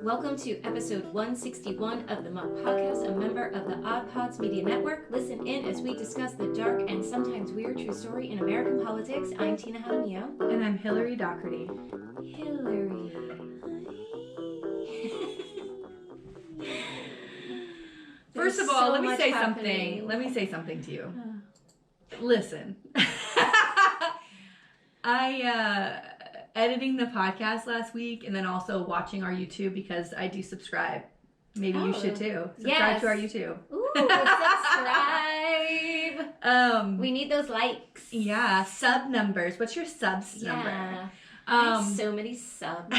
Welcome to episode 161 of the Muck Podcast, a member of the Odd Pods Media Network. Listen in as we discuss the dark and sometimes weird true story in American politics. I'm Tina Jaramillo. And I'm Hillary Doherty. Hillary. First of all, let me say something. Let me say something to you. Listen. Editing the podcast last week and then also watching our YouTube because I do subscribe. Maybe you should too. Subscribe to our YouTube. Ooh, subscribe. We need those likes. Yeah, sub numbers. What's your subs number? I have so many subs.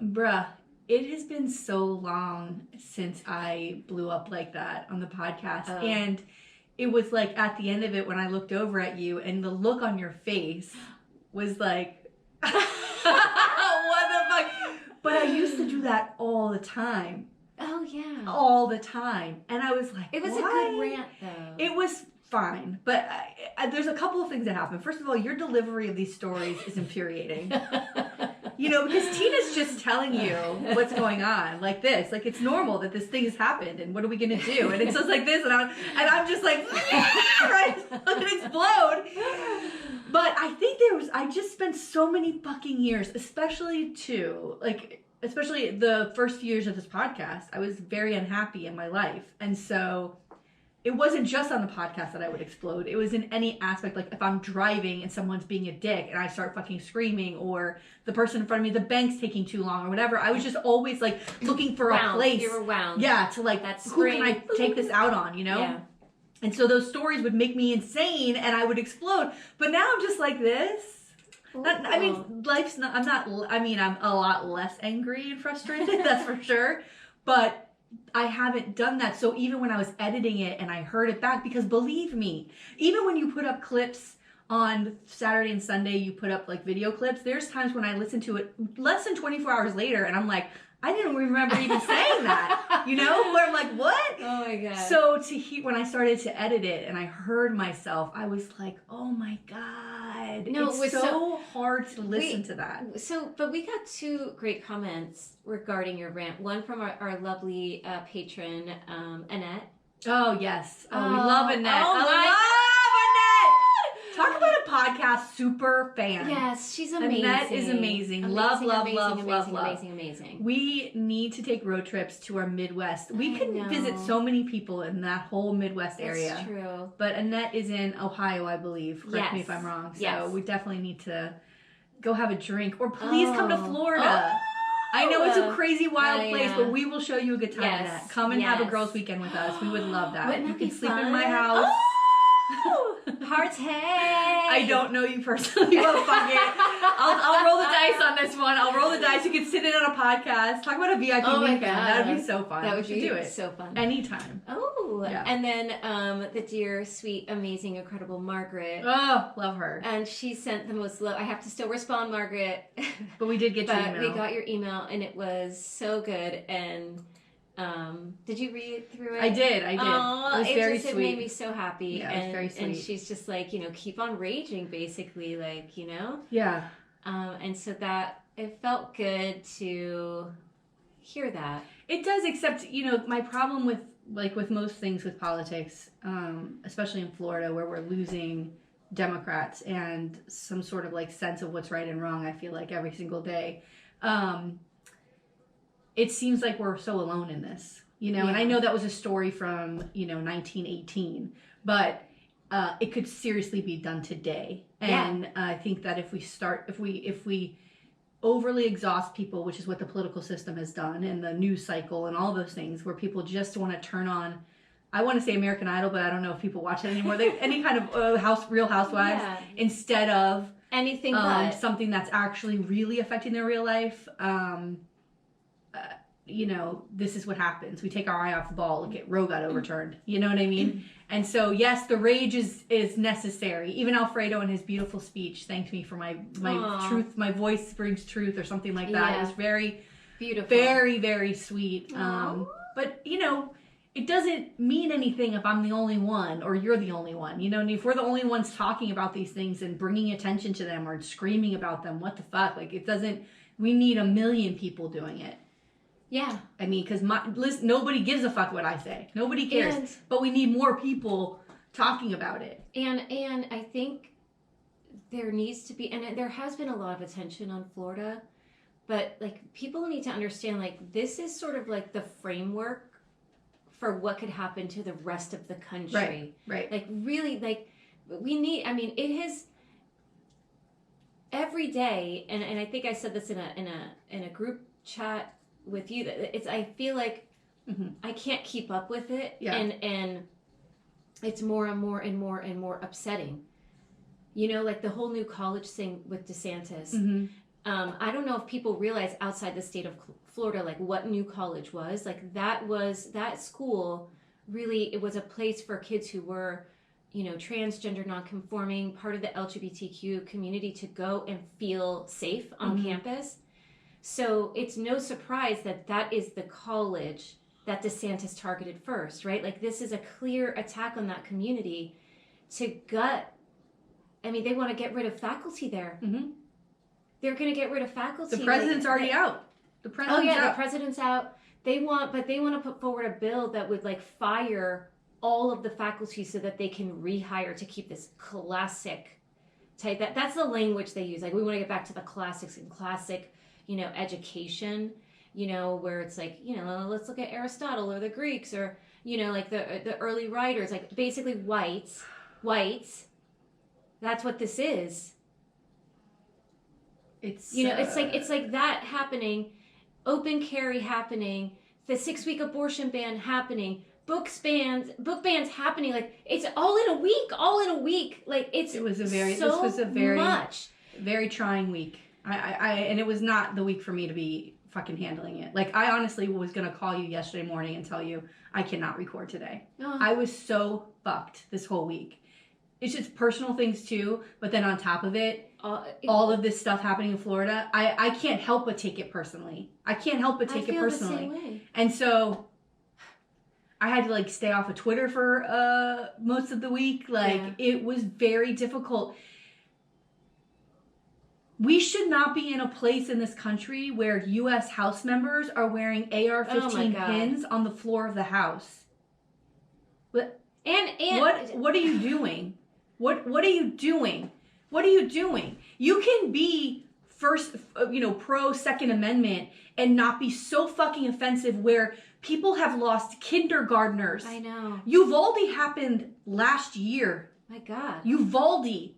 Bruh, it has been so long since I blew up like that on the podcast. And it was like at the end of it when I looked over at you and the look on your face was like, what the fuck? But I used to do that all the time. Oh, yeah. All the time. And I was like, it was why? A good rant, though. It was fine. But there's a couple of things that happen. First of all, your delivery of these stories is infuriating. You know, because Tina's just telling you what's going on, like this. Like, it's normal that this thing has happened, and what are we going to do? And it's just like this, and I'm just like, right? I'm going to explode. But I think I just spent so many fucking years, especially the first few years of this podcast, I was very unhappy in my life. And so it wasn't just on the podcast that I would explode. It was in any aspect. Like if I'm driving and someone's being a dick and I start fucking screaming, or the person in front of me, the bank's taking too long or whatever. I was just always like looking for a place. You were wound. Yeah, to like, who can I take this out on, you know? Yeah. And so those stories would make me insane and I would explode. But now I'm just like this. I'm a lot less angry and frustrated, that's for sure. But I haven't done that. So even when I was editing it and I heard it back, because believe me, even when you put up clips on Saturday and Sunday, you put up like video clips, there's times when I listen to it less than 24 hours later and I'm like, I didn't remember even saying that, you know, where I'm like, what? Oh my God. So when I started to edit it and I heard myself, I was like, oh my God. No, it's so hard to listen to that. But we got two great comments regarding your rant. One from our lovely patron, Annette. Oh, yes. We love Annette. Oh, Annette! Talk about a podcast super fan. Yes, she's amazing. Annette is amazing. Love. Amazing. We need to take road trips to our Midwest. We can visit so many people in that whole Midwest area. That's true. But Annette is in Ohio, I believe. Correct me if I'm wrong. So we definitely need to go have a drink. Or please come to Florida. I know it's a crazy, wild place, but we will show you a good time, Annette. Come and have a girls' weekend with us. We would love that. Wouldn't that be sleep fun? in my house. Party! I don't know you personally, but fuck it. I'll roll the dice on this one. I'll roll the dice. You can sit in on a podcast. Talk about a VIP weekend. That would be so fun. That would be do it. so fun. Anytime. Oh, yeah. And then the dear, sweet, amazing, incredible Margaret. Oh, love her. And she sent the most love. I have to still respond, Margaret. But we did get your email. We got your email, and it was so good. And did you read through it? I did. Oh, it was very sweet. It made me so happy. Yeah, it was very sweet. And she's just like, keep on raging, basically, like, Yeah. And so that, it felt good to hear that. It does, except, my problem with most things with politics, especially in Florida, where we're losing Democrats and some sort of like sense of what's right and wrong, I feel like every single day. It seems like we're so alone in this, and I know that was a story from, 1918, but it could seriously be done today. And I think that if we overly exhaust people, which is what the political system has done, and the news cycle and all those things, where people just want to turn on, I want to say American Idol, but I don't know if people watch it anymore. Any kind of Real Housewives, instead of anything but something that's actually really affecting their real life. This is what happens. We take our eye off the ball. Look at Roe got overturned. You know what I mean? And so, yes, the rage is necessary. Even Alfredo in his beautiful speech thanked me for my truth. My voice brings truth, or something like that. It was very beautiful, very, very sweet. But it doesn't mean anything if I'm the only one or you're the only one. You know, and if we're the only ones talking about these things and bringing attention to them or screaming about them, what the fuck? Like, it doesn't, we need 1 million people doing it. Yeah. I mean, because nobody gives a fuck what I say. Nobody cares. But we need more people talking about it. And I think there needs to be, and there has been a lot of attention on Florida, but like people need to understand, like, this is sort of like the framework for what could happen to the rest of the country. Right. Like, really, like, we need, I mean, it has every day, and I think I said this in a group chat with you, that it's, I feel like I can't keep up with it. Yeah. And it's more and more and more and more upsetting. You know, like the whole new college thing with DeSantis. I don't know if people realize outside the state of Florida, like what new college was. Like that school really, it was a place for kids who were, you know, transgender, non-conforming, part of the LGBTQ community to go and feel safe on campus. So it's no surprise that that is the college that DeSantis targeted first, right? Like, this is a clear attack on that community to gut. I mean, they want to get rid of faculty there. They're going to get rid of faculty. The president's already out. The president's out. The president's out. They want to put forward a bill that would like fire all of the faculty so that they can rehire to keep this classic type. That's the language they use. Like, we want to get back to the classics and classic, you know, education, you know, where it's like, you know, let's look at Aristotle or the Greeks or, you know, like the early writers, like basically whites. That's what this is. It's, you know, it's like that happening, open carry happening, the 6-week abortion ban happening, book bans happening. Like, it's all in a week. Like, this was a very trying week. And it was not the week for me to be fucking handling it. Like, I honestly was going to call you yesterday morning and tell you I cannot record today. I was so fucked this whole week. It's just personal things too, but then on top of it, all of this stuff happening in Florida, I can't help but take it personally. I can't help but take it personally. The same way. And so I had to like stay off of Twitter for most of the week. Like, it was very difficult. We should not be in a place in this country where U.S. House members are wearing AR-15 pins on the floor of the House. What are you doing? What are you doing? What are you doing? You can be pro Second Amendment and not be so fucking offensive where people have lost kindergartners. I know. Uvalde happened last year. My God. Uvalde,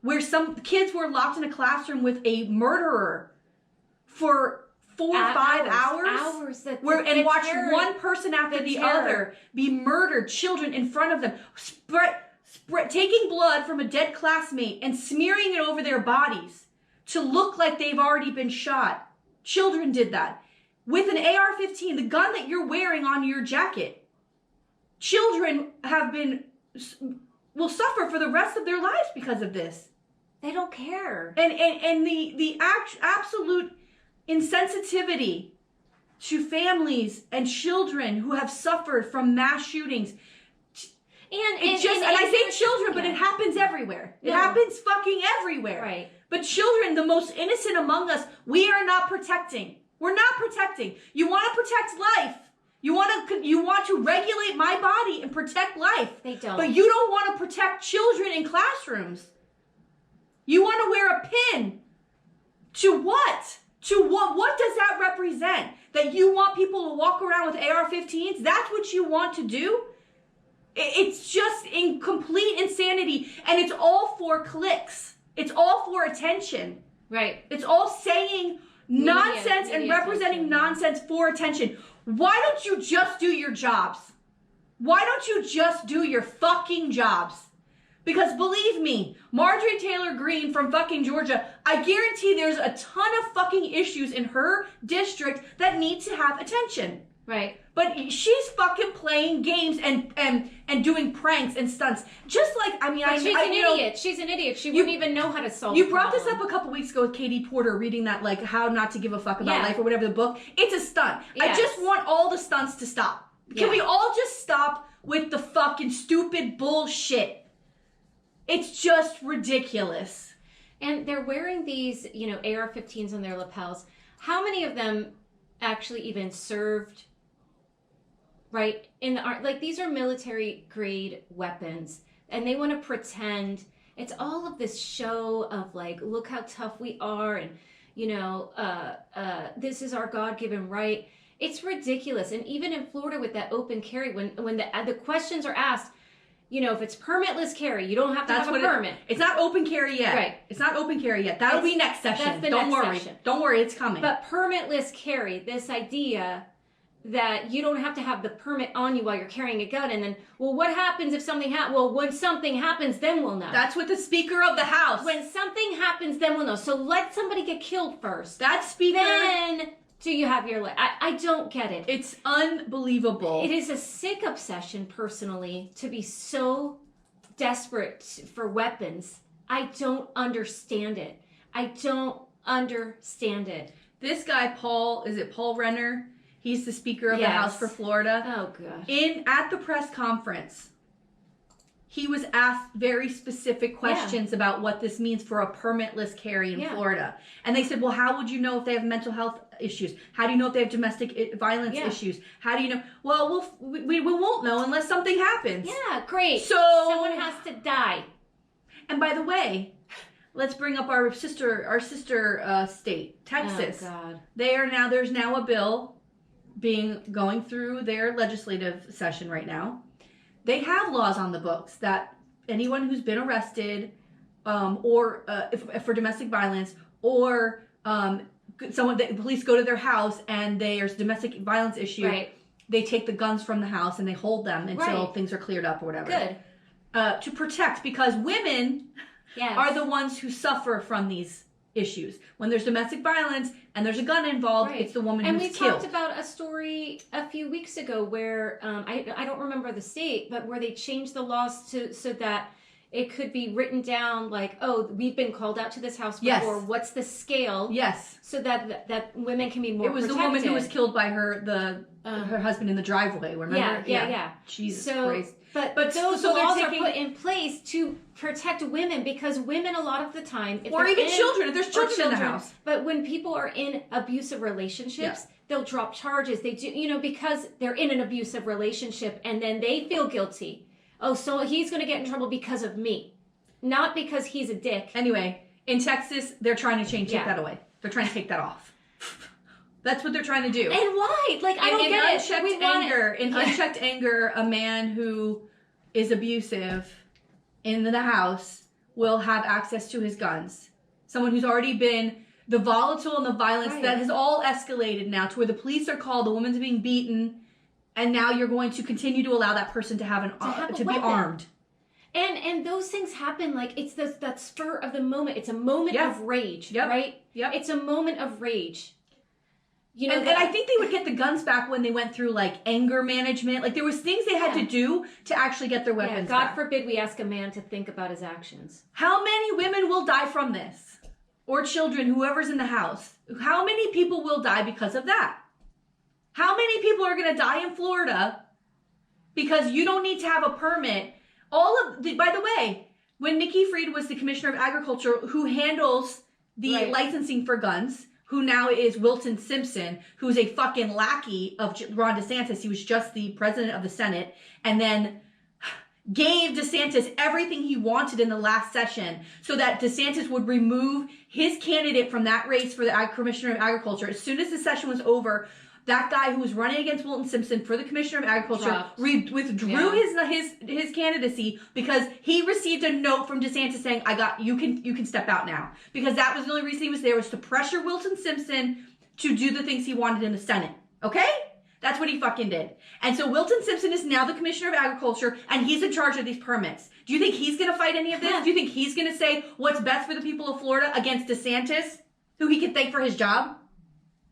where some kids were locked in a classroom with a murderer for 4 or 5 hours. And watched one person after the other be murdered, children in front of them, taking blood from a dead classmate and smearing it over their bodies to look like they've already been shot. Children did that with an AR-15, the gun that you're wearing on your jacket. Children will suffer for the rest of their lives because of this. They don't care. And the absolute insensitivity to families and children who have suffered from mass shootings. And I say children, but it happens everywhere. It happens fucking everywhere. Right. But children, the most innocent among us, we are not protecting. We're not protecting. You want to protect life. You want to regulate my body and protect life. They don't. But you don't want to protect children in classrooms. You want to wear a pin. To what? To what? What does that represent? That you want people to walk around with AR-15s? That's what you want to do? It's just in complete insanity. And it's all for clicks. It's all for attention. Right. It's all saying nonsense and representing nonsense for attention. Why don't you just do your jobs? Why don't you just do your fucking jobs? Because believe me, Marjorie Taylor Greene from fucking Georgia, I guarantee there's a ton of fucking issues in her district that need to have attention. Right. But she's fucking playing games and doing pranks and stunts. Just like, she's an idiot. She's an idiot. She wouldn't even know how to solve You brought this up a couple weeks ago with Katie Porter reading that, like, How Not to Give a Fuck About Life or whatever the book. It's a stunt. Yes. I just want all the stunts to stop. Can we all just stop with the fucking stupid bullshit? It's just ridiculous. And they're wearing these, AR-15s on their lapels. How many of them actually even served, right, in the art? Like, these are military grade weapons, and they want to pretend it's all of this show of, like, look how tough we are, and this is our God-given right. It's ridiculous. And even in Florida with that open carry, when the questions are asked, if it's permitless carry, you don't have to have a permit. It's not open carry yet. Right. It's not open carry yet. That'll be next session. That's the Don't next worry. session. Don't worry, it's coming. But permitless carry, this idea that you don't have to have the permit on you while you're carrying a gun, and then, well, what happens if something happens? Well, when something happens, then we'll know. That's what the Speaker of the House. When something happens, then we'll know. So let somebody get killed first. That Speaker. Then do you have your... I don't get it. It's unbelievable. It is a sick obsession, personally, to be so desperate for weapons. I don't understand it. I don't understand it. This guy, Paul Renner? He's the Speaker of the House for Florida. Oh, gosh. At the press conference, he was asked very specific questions about what this means for a permitless carry in Florida. And they said, well, how would you know if they have mental health issues? How do you know if they have domestic violence issues? How do you know? Well, we won't know unless something happens. Yeah, great. So someone has to die. And by the way, let's bring up our sister state, Texas. Oh, God. There's now a bill going through their legislative session right now. They have laws on the books that anyone who's been arrested or if for domestic violence, or the police go to their house and there's a domestic violence issue, right, they take the guns from the house and they hold them until things are cleared up or whatever. Good. To protect, because women are the ones who suffer from these issues. When there's domestic violence and there's a gun involved, it's the woman who's killed. And we talked about a story a few weeks ago where, I don't remember the state, but where they changed the laws so that it could be written down like, oh, we've been called out to this house before. Yes. What's the scale? Yes. So that women can be more protected. It was the woman who was killed by her husband in the driveway, remember? Yeah. Jesus Christ. But those laws are put in place to protect women, because women a lot of the time... Or even children, if there's children in the house. But when people are in abusive relationships, they'll drop charges. They do, because they're in an abusive relationship, and then they feel guilty. Oh, so he's going to get in trouble because of me. Not because he's a dick. Anyway, in Texas, they're trying to take that away. They're trying to take that off. That's what they're trying to do. And why? Like, I don't get it. In unchecked anger, a man who is abusive in the house will have access to his guns. Someone who's already been the volatile and the violence that has all escalated now to where the police are called, the woman's being beaten, and now you're going to continue to allow that person to have to be armed. And those things happen, like, it's that spur of the moment. It's a moment of rage, right? Yep. It's a moment of rage. And I think they would get the guns back when they went through, like, anger management. Like, there was things they had to do to actually get their weapons back. God forbid we ask a man to think about his actions. How many women will die from this? Or children, whoever's in the house. How many people will die because of that? How many people are going to die in Florida because you don't need to have a permit? By the way, when Nikki Fried was the Commissioner of Agriculture, who handles the licensing for guns, who now is Wilton Simpson, who's a fucking lackey of Ron DeSantis. He was just the president of the Senate, and then gave DeSantis everything he wanted in the last session so that DeSantis would remove his candidate from that race for the Commissioner of Agriculture. As soon as the session was over, that guy who was running against Wilton Simpson for the Commissioner of Agriculture withdrew his candidacy because he received a note from DeSantis saying, you can step out now. Because that was the only reason he was there, was to pressure Wilton Simpson to do the things he wanted in the Senate. Okay? That's what he fucking did. And so Wilton Simpson is now the Commissioner of Agriculture, and he's in charge of these permits. Do you think he's going to fight any of this? Do you think he's going to say what's best for the people of Florida against DeSantis, who he can thank for his job?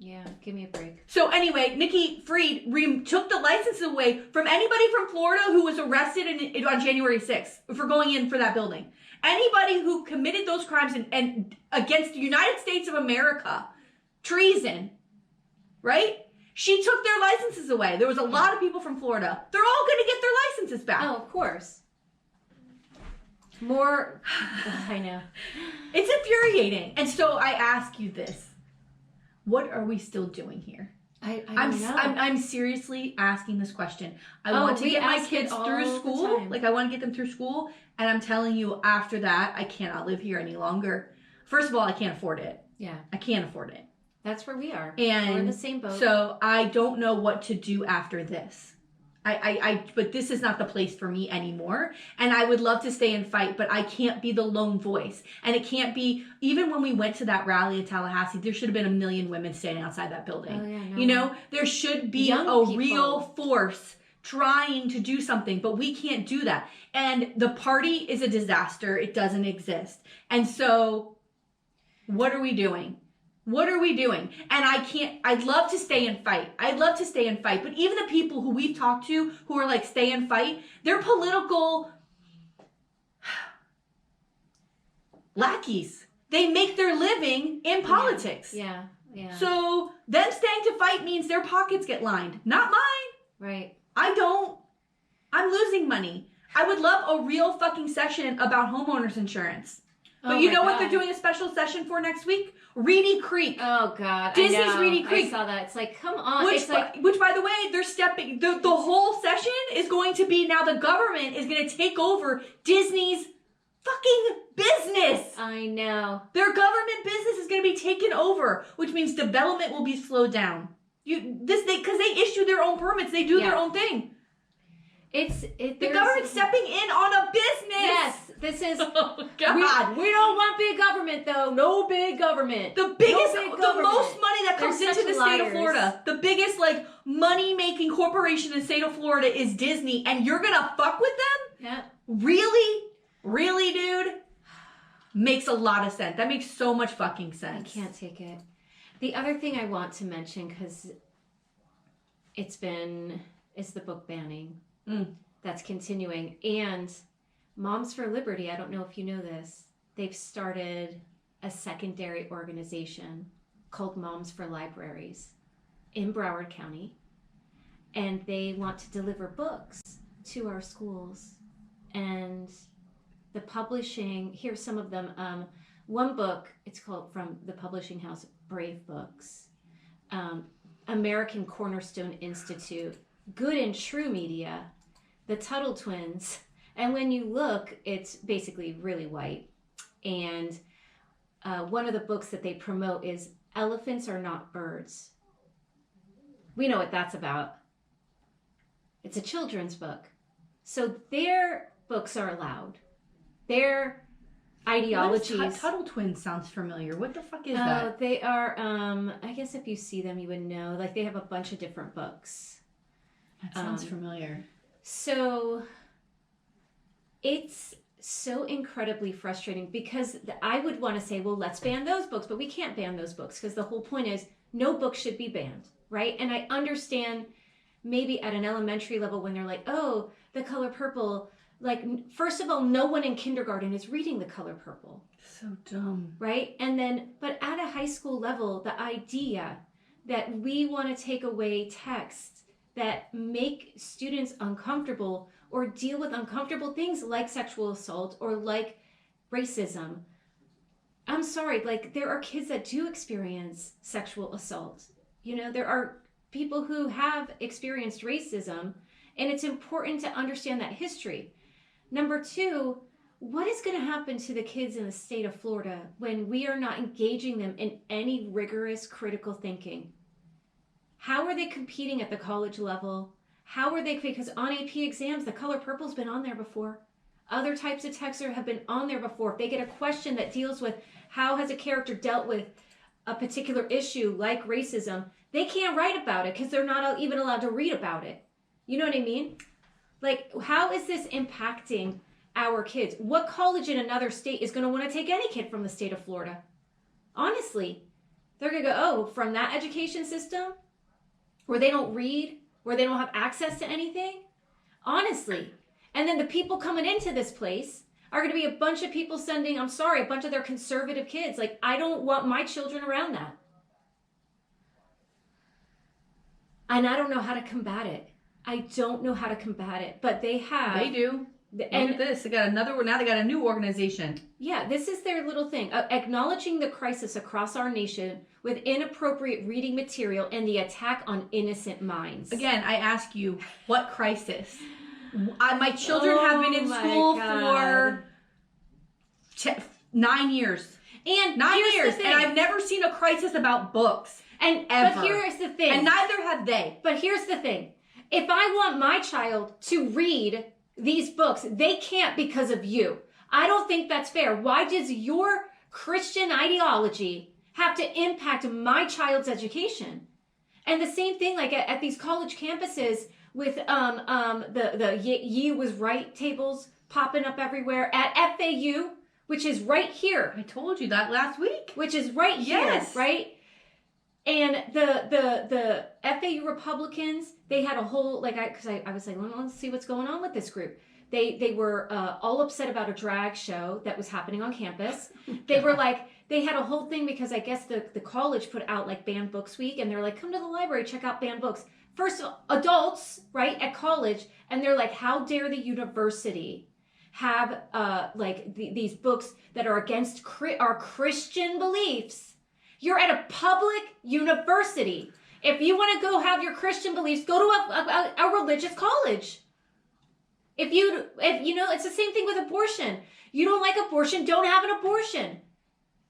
Yeah, give me a break. So anyway, Nikki Fried took the licenses away from anybody from Florida who was arrested on January 6th for going in for that building. Anybody who committed those crimes and against the United States of America, treason, right? She took their licenses away. There was a lot of people from Florida. They're all going to get their licenses back. Oh, of course. More, I know. It's infuriating. And so I ask you this. What are we still doing here? I don't know. I'm seriously asking this question. I want to get my kids through school. Like, I want to get them through school. And I'm telling you, after that, I cannot live here any longer. First of all, I can't afford it. Yeah. I can't afford it. That's where we are. And we're in the same boat. So I don't know what to do after this. But this is not the place for me anymore. And I would love to stay and fight, but I can't be the lone voice. And it can't be, even when we went to that rally in Tallahassee, there should have been 1 million women standing outside that building. Oh, yeah, no. You know, there should be real force trying to do something, but we can't do that. And the party is a disaster. It doesn't exist. And so what are we doing? What are we doing? And I'd love to stay and fight. I'd love to stay and fight. But even the people who we've talked to who are like, stay and fight, they're political lackeys. They make their living in politics. Yeah. So them staying to fight means their pockets get lined, not mine. Right. I don't. I'm losing money. I would love a real fucking session about homeowners insurance. But you know what they're doing a special session for next week? Reedy Creek. Oh, God. Disney's Reedy Creek. I saw that. It's like, come on. Which, by the way, they're stepping... The whole session is going to be now the government is going to take over Disney's fucking business. I know. Their government business is going to be taken over, which means development will be slowed down. Because they issue their own permits. They do their own thing. The government's stepping in on a business. Yes, this is. Oh, God. We don't want big government, though. No big government. The most money that comes into the state of Florida, the biggest money making corporation in the state of Florida is Disney, and you're gonna fuck with them? Yeah. Really, dude? Makes a lot of sense. That makes so much fucking sense. I can't take it. The other thing I want to mention, because is the book banning. That's continuing. And Moms for Liberty, I don't know if you know this, they've started a secondary organization called Moms for Libraries in Broward County. And they want to deliver books to our schools. And the publishing, here's some of them. One book, it's called, from the publishing house, Brave Books. American Cornerstone Institute, Good and True Media, the Tuttle Twins, and when you look, it's basically really white. And one of the books that they promote is Elephants Are Not Birds. We know what that's about. It's a children's book. So their books are allowed. Their ideologies... Tuttle Twins sounds familiar. What the fuck is that? They are, I guess if you see them, you would know. Like, they have a bunch of different books. That sounds familiar. So it's so incredibly frustrating because I would want to say, well, let's ban those books, but we can't ban those books because the whole point is no book should be banned, right? And I understand maybe at an elementary level when they're like, oh, The Color Purple, like, first of all, no one in kindergarten is reading The Color Purple. So dumb. Right? And then, but at a high school level, the idea that we want to take away texts that make students uncomfortable or deal with uncomfortable things like sexual assault or like racism. I'm sorry, like, there are kids that do experience sexual assault. You know, there are people who have experienced racism, and it's important to understand that history. Number two, what is going to happen to the kids in the state of Florida when we are not engaging them in any rigorous critical thinking? How are they competing at the college level? How are they, because on AP exams, The Color Purple's been on there before. Other types of texts have been on there before. If they get a question that deals with how has a character dealt with a particular issue like racism, they can't write about it because they're not even allowed to read about it. You know what I mean? Like, how is this impacting our kids? What college in another state is going to want to take any kid from the state of Florida? Honestly, they're going to go, oh, from that education system where they don't read, where they don't have access to anything? Honestly. And then the people coming into this place are going to be a bunch of people sending, I'm sorry, a bunch of their conservative kids. Like, I don't want my children around that. And I don't know how to combat it. I don't know how to combat it. But they have. They do. And look at this. They got another. Now they got a new organization. Yeah, this is their little thing. Acknowledging the crisis across our nation with inappropriate reading material and the attack on innocent minds. Again, I ask you, what crisis? My children have been in school for 9 years. And 9 years. And I've never seen a crisis about books. And ever. But here's the thing. And neither have they. But here's the thing. If I want my child to read these books, they can't because of you. I don't think that's fair. Why does your Christian ideology have to impact my child's education? And the same thing, like at these college campuses with the Ye was right tables popping up everywhere at FAU, which is right here. I told you that last week. Which is right here, right? And the FAU Republicans, they had a whole, like, I was like, let's see what's going on with this group. They were all upset about a drag show that was happening on campus. They were like, they had a whole thing because I guess the college put out like Banned Books Week, and they're like, come to the library, check out banned books. First, adults, right, at college, and they're like, how dare the university have these books that are against our Christian beliefs? You're at a public university. If you want to go have your Christian beliefs, go to a religious college. If you know, it's the same thing with abortion. You don't like abortion, don't have an abortion.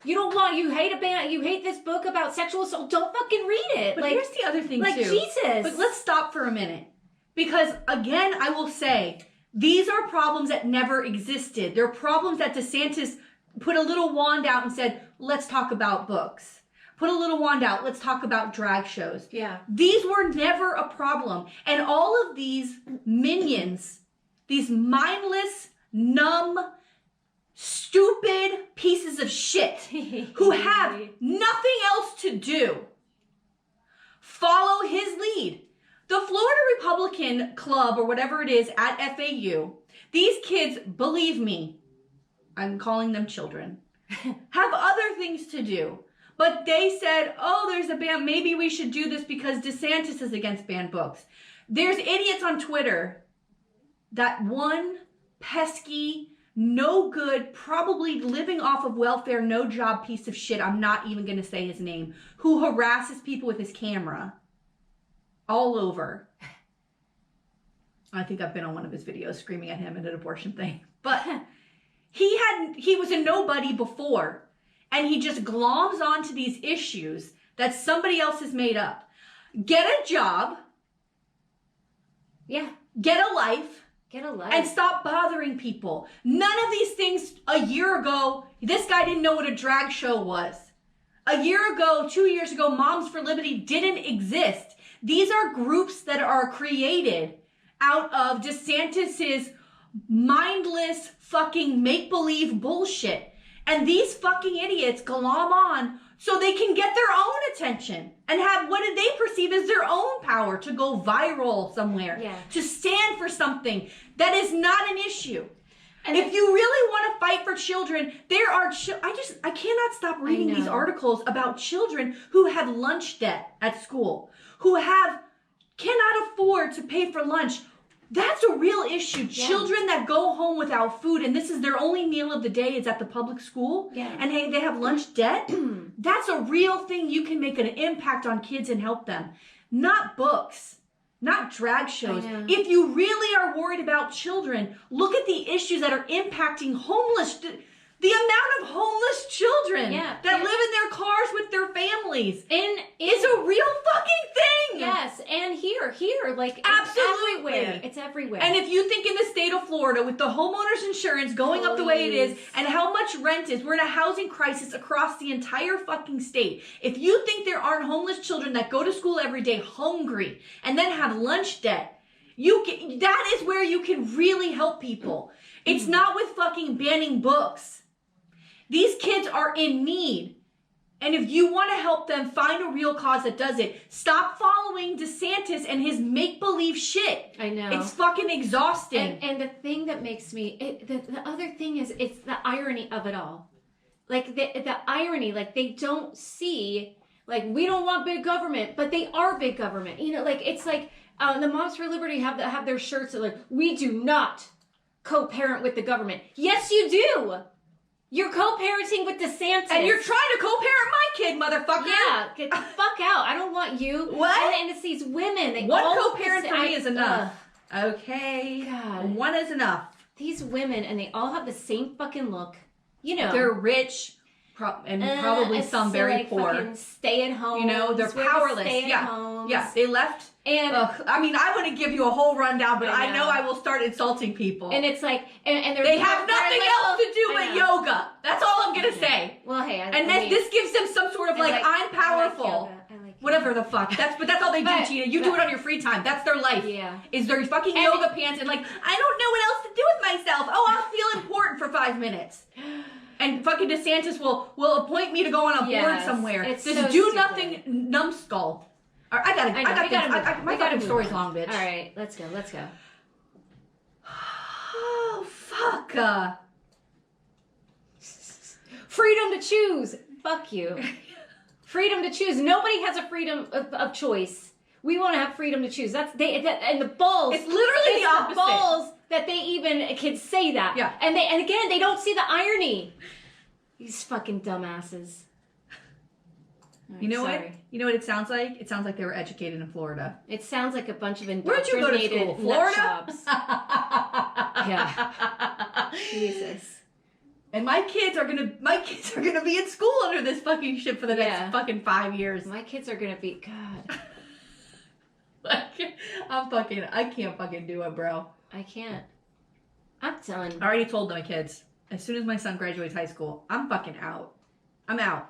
You hate this book about sexual assault, don't fucking read it. But here's the other thing, too. Jesus. But let's stop for a minute. Because, again, I will say, these are problems that never existed. They're problems that DeSantis put a little wand out and said, let's talk about books. Put a little wand out, let's talk about drag shows. Yeah. These were never a problem. And all of these minions, these mindless, numb, stupid pieces of shit who have nothing else to do, follow his lead. The Florida Republican Club, or whatever it is, at FAU, these kids, believe me, I'm calling them children, have other things to do. But they said, oh, there's a ban. Maybe we should do this because DeSantis is against banned books. There's idiots on Twitter. That one pesky, no good, probably living off of welfare, no job piece of shit, I'm not even going to say his name, who harasses people with his camera all over. I think I've been on one of his videos screaming at him at an abortion thing. But he was a nobody before. And he just gloms onto these issues that somebody else has made up. Get a job. Yeah. Get a life. Get a life. And stop bothering people. None of these things a year ago, this guy didn't know what a drag show was. A year ago, 2 years ago, Moms for Liberty didn't exist. These are groups that are created out of DeSantis's mindless fucking make-believe bullshit. And these fucking idiots glom on so they can get their own attention and have what they perceive as their own power to go viral somewhere, to stand for something that is not an issue. And if you really want to fight for children, there are, I cannot stop reading these articles about children who have lunch debt at school, who cannot afford to pay for lunch. That's a real issue. Yeah. Children that go home without food, and this is their only meal of the day is at the public school, and hey, they have lunch debt. That's a real thing. You can make an impact on kids and help them. Not books, not drag shows. If you really are worried about children, look at the issues that are impacting the amount of homeless children that live in their cars with their families. And it's a real fucking thing. Yes, and here, like absolutely, it's everywhere. And if you think in the state of Florida, with the homeowners insurance going up the way it is, and how much rent is, we're in a housing crisis across the entire fucking state. If you think there aren't homeless children that go to school every day hungry and then have lunch debt, that is where you can really help people. It's not with fucking banning books. These kids are in need. And if you want to help them, find a real cause that does it. Stop following DeSantis and his make-believe shit. I know. It's fucking exhausting. And the thing that makes me, the other thing is, it's the irony of it all. Like, the irony, like, they don't see, like, we don't want big government, but they are big government. You know, like, it's like the Moms for Liberty have their shirts that are like, we do not co-parent with the government. Yes, you do. You're co-parenting with DeSantis. And you're trying to co-parent my kid, motherfucker. Yeah, get the fuck out. I don't want you. What? And it's these women. They One all co-parent for me is enough. Okay. God. One is enough. These women, and they all have the same fucking look. You know. They're rich. And probably some very like poor. Stay at home. You know, they're powerless. Yeah, they left. And I mean, I want to give you a whole rundown, but I know I will start insulting people. And it's like, and they have nothing else to do but yoga. That's all I'm gonna say. Well, hey, this gives them some sort of like I'm powerful. Whatever the fuck. But that's all they do, Tina. You do it on your free time. That's their life. Yeah. Is their fucking yoga pants and like, I don't know what else to do with myself. Oh, I'll feel important for 5 minutes. And fucking DeSantis will appoint me to go on a board somewhere. It's this so do nothing numbskull. My fucking story's long, bitch. All right, let's go. Oh, fuck. Freedom to choose. Fuck you. Freedom to choose. Nobody has a freedom of choice. We want to have freedom to choose. And the balls. It's literally the opposite. The balls that they even can say that. Yeah. And again, they don't see the irony. These fucking dumbasses. Right, you know what? You know what it sounds like? It sounds like they were educated in Florida. It sounds like a bunch of Where'd you go to school? Florida? Yeah. Jesus. And my kids are gonna be in school under this fucking shit for the next fucking 5 years. My kids are gonna be God. I can't fucking do it, bro. I can't. I'm done. I already told my kids. As soon as my son graduates high school, I'm fucking out. I'm out.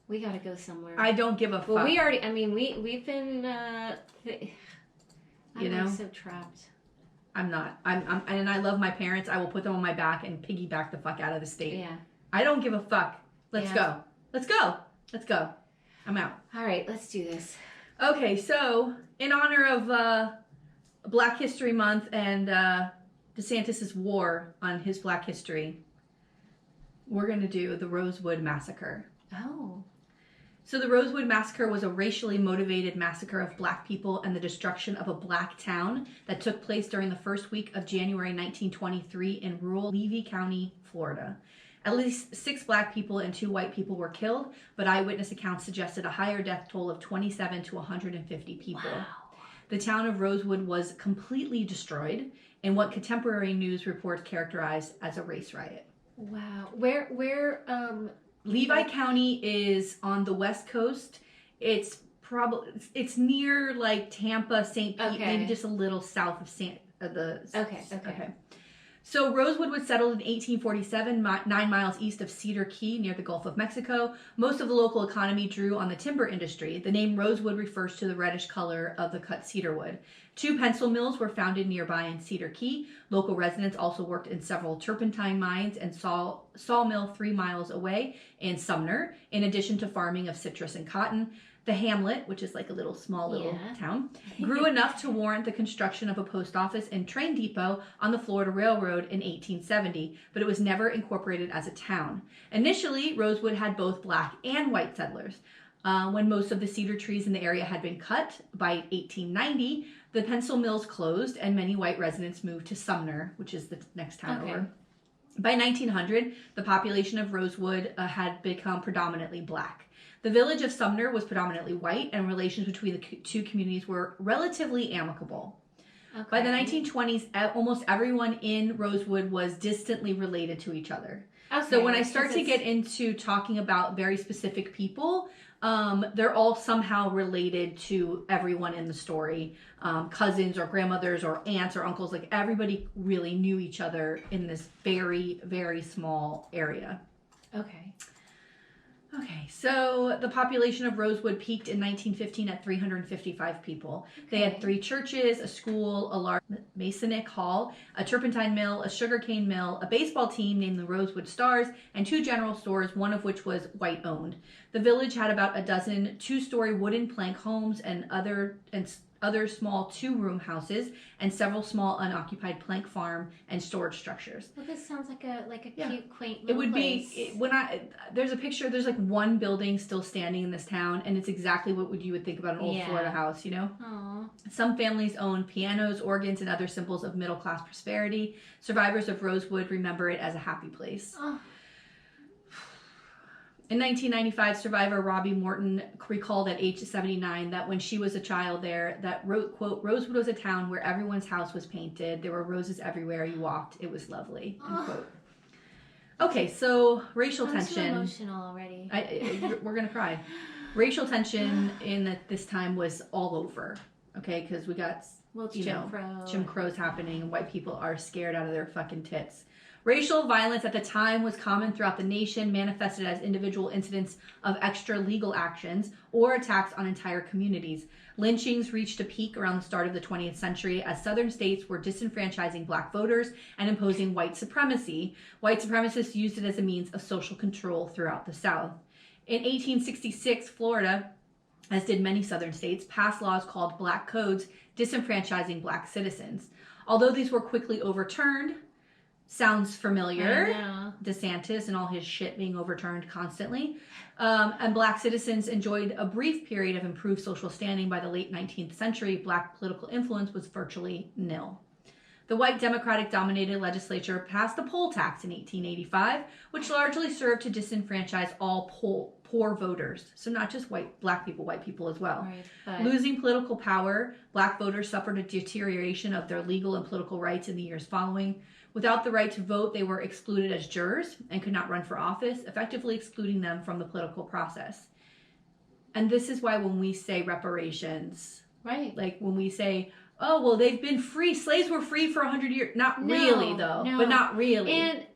We gotta go somewhere. I don't give a fuck. Well, we've been, I'm so trapped. I'm not. And I love my parents. I will put them on my back and piggyback the fuck out of the state. Yeah. I don't give a fuck. Let's go. I'm out. All right, let's do this. Okay, so in honor of Black History Month and DeSantis' war on his Black history, we're going to do the Rosewood Massacre. Oh. So the Rosewood Massacre was a racially motivated massacre of Black people and the destruction of a Black town that took place during the first week of January 1923 in rural Levi County, Florida. At least 6 Black people and 2 white people were killed, but eyewitness accounts suggested a higher death toll of 27 to 150 people. Wow. The town of Rosewood was completely destroyed in what contemporary news reports characterized as a race riot. Wow. Where Levi County is on the west coast. It's near like Tampa, St. Pete, maybe just a little south of Okay. So Rosewood was settled in 1847, 9 miles east of Cedar Key near the Gulf of Mexico. Most of the local economy drew on the timber industry. The name Rosewood refers to the reddish color of the cut cedar wood. 2 pencil mills were founded nearby in Cedar Key. Local residents also worked in several turpentine mines and sawmill 3 miles away in Sumner, in addition to farming of citrus and cotton. The hamlet, which is like a small little town, grew enough to warrant the construction of a post office and train depot on the Florida Railroad in 1870, but it was never incorporated as a town. Initially, Rosewood had both Black and white settlers. When most of the cedar trees in the area had been cut by 1890, the pencil mills closed and many white residents moved to Sumner, which is the next town over. By 1900, the population of Rosewood had become predominantly Black. The village of Sumner was predominantly white, and relations between the 2 communities were relatively amicable. Okay. By the 1920s, almost everyone in Rosewood was distantly related to each other. Okay. So when I start to get into talking about very specific people, they're all somehow related to everyone in the story. Cousins or grandmothers or aunts or uncles, like everybody really knew each other in this very, very small area. Okay, so the population of Rosewood peaked in 1915 at 355 people. Okay. They had 3 churches, a school, a large Masonic hall, a turpentine mill, a sugarcane mill, a baseball team named the Rosewood Stars, and 2 general stores, one of which was white-owned. The village had about a dozen 2-story wooden plank homes and other other small 2-room houses, and several small unoccupied plank farm and storage structures. Well, this sounds like a Yeah. cute, quaint It little would place. be there's a picture. There's like one building still standing in this town, and it's exactly what you would think about an old Florida house. You know. Aww. Some families own pianos, organs, and other symbols of middle class prosperity. Survivors of Rosewood remember it as a happy place. Oh. In 1995, survivor Robbie Morton recalled at age 79 that when she was a child there, that quote, Rosewood was a town where everyone's house was painted. There were roses everywhere you walked. It was lovely. End quote. Okay, so racial tension. I'm too emotional already. We're going to cry. Racial tension in this time was all over. Okay, because we got, Jim Crow's happening and white people are scared out of their fucking tits. Racial violence at the time was common throughout the nation, manifested as individual incidents of extra legal actions or attacks on entire communities. Lynchings reached a peak around the start of the 20th century as southern states were disenfranchising black voters and imposing white supremacy. White supremacists used it as a means of social control throughout the South. In 1866, Florida, as did many southern states, passed laws called Black Codes, disenfranchising black citizens. Although these were quickly overturned, sounds familiar. DeSantis and all his shit being overturned constantly. And black citizens enjoyed a brief period of improved social standing. By the late 19th century, black political influence was virtually nil. The white Democratic-dominated legislature passed the poll tax in 1885, which largely served to disenfranchise all poor voters. So not just black people, white people as well. Right, Losing political power, black voters suffered a deterioration of their legal and political rights in the years following. Without the right to vote, they were excluded as jurors and could not run for office, effectively excluding them from the political process. And this is why when we say reparations, right, like when we say, oh, well, they've been free, slaves were free for 100 years. Not really, though, but not really. And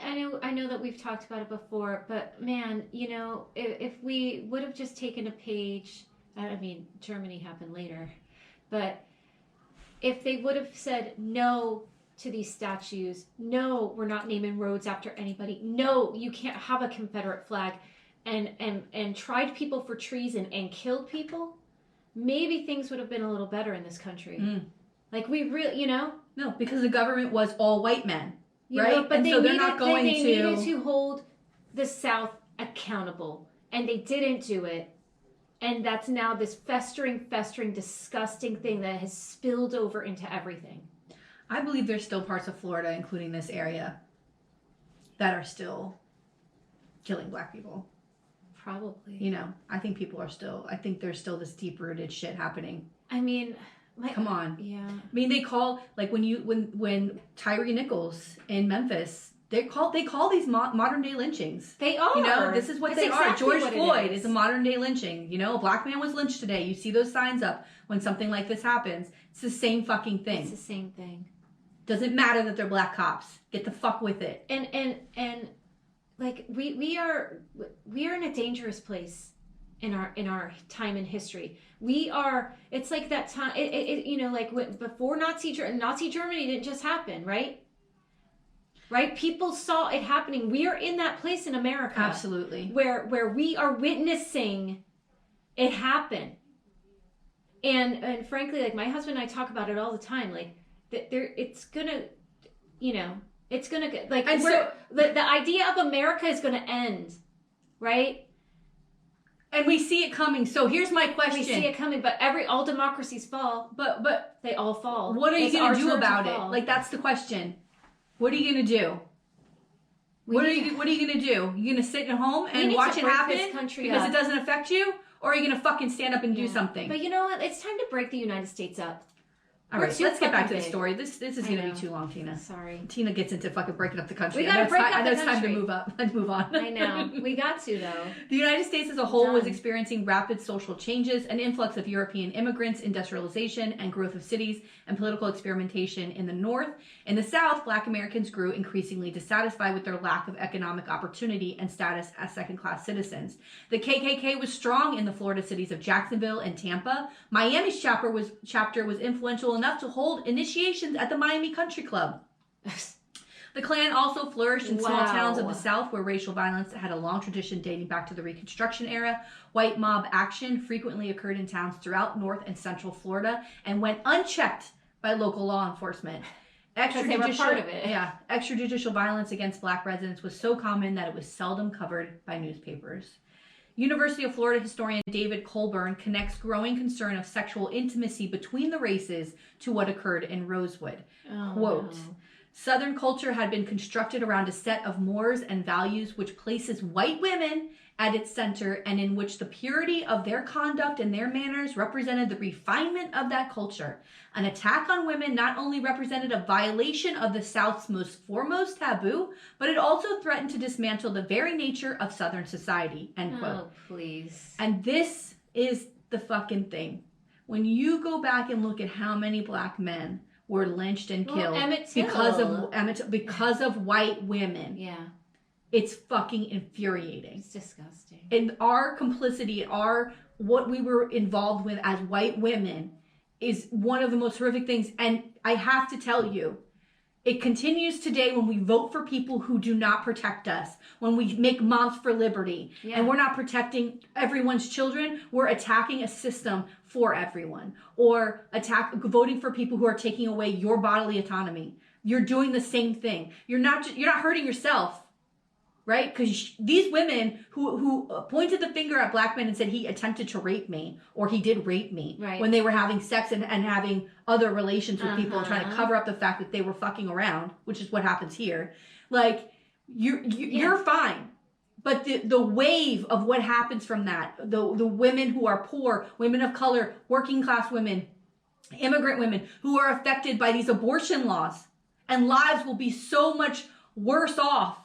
I know that we've talked about it before, but man, if we would have just taken a page, I mean, Germany happened later, but if they would have said no to these statues, no, we're not naming roads after anybody, no, you can't have a Confederate flag, and tried people for treason and killed people, maybe things would have been a little better in this country. Like we really, no, because the government was all white men, right? But they needed to hold the South accountable, and they didn't do it. And that's now this festering, disgusting thing that has spilled over into everything. I believe there's still parts of Florida, including this area, that are still killing black people. Probably. I think I think there's still this deep-rooted shit happening. I mean, come on. Yeah. I mean, they call, like when Tyree Nichols in Memphis, they call these modern day lynchings. They are. This is what That's they are. exactly George Floyd is a modern day lynching. A black man was lynched today. You see those signs up when something like this happens. It's the same fucking thing. It's the same thing. Doesn't matter that they're black cops. Get the fuck with it. And like we are in a dangerous place in our time in history. We are. It's like that time. Like before Nazi Germany didn't just happen, right? Right? People saw it happening. We are in that place in America. Absolutely. Where we are witnessing it happen. And frankly, like my husband and I talk about it all the time. Like it's gonna get like, and so the idea of America is gonna end, right? And we see it coming. So here's my question. We see it coming, but all democracies fall. But they all fall. What are you gonna do about it? Like that's the question. What are you gonna do? What are you gonna do? You gonna sit at home and watch it happen because it doesn't affect you, or are you gonna fucking stand up and do something? But you know what? It's time to break the United States up. All right, let's get back to the story. This is going to be too long, Tina. Sorry. Tina gets into fucking breaking up the country. We got to break up the country. I know it's time to move up and move on. I know. We got to, though. The United States as a whole was experiencing rapid social changes, an influx of European immigrants, industrialization, and growth of cities, and political experimentation in the North. In the South, Black Americans grew increasingly dissatisfied with their lack of economic opportunity and status as second-class citizens. The KKK was strong in the Florida cities of Jacksonville and Tampa. Miami's chapter was influential enough to hold initiations at the Miami Country Club. The Klan also flourished in small towns of the Wow. South where racial violence had a long tradition dating back to the Reconstruction era. White mob action frequently occurred in towns throughout North and Central Florida and went unchecked by local law enforcement. Because they were part of it. Yeah, extrajudicial violence against black residents was so common that it was seldom covered by newspapers. University of Florida historian David Colburn connects growing concern of sexual intimacy between the races to what occurred in Rosewood. Oh, Quote, no. Southern culture had been constructed around a set of mores and values which places white women at its center and in which the purity of their conduct and their manners represented the refinement of that culture. An attack on women not only represented a violation of the South's most foremost taboo, but it also threatened to dismantle the very nature of Southern society, end quote. Oh, please. And this is the fucking thing. When you go back and look at how many black men were lynched and killed Emmett Till. because of white women, Yeah, it's fucking infuriating. it's disgusting. And our complicity, what we were involved with as white women is one of the most horrific things. And I have to tell you, it continues today when we vote for people who do not protect us, when we make Moms for Liberty, and we're not protecting everyone's children, we're attacking a system for everyone, or voting for people who are taking away your bodily autonomy. You're doing the same thing. You're not hurting yourself. Right? Because these women who pointed the finger at black men and said he attempted to rape me or he did rape me when they were having sex and having other relations with people and trying to cover up the fact that they were fucking around, which is what happens here. Like, you're fine. But the wave of what happens from that, the women who are poor, women of color, working class women, immigrant women who are affected by these abortion laws, and lives will be so much worse off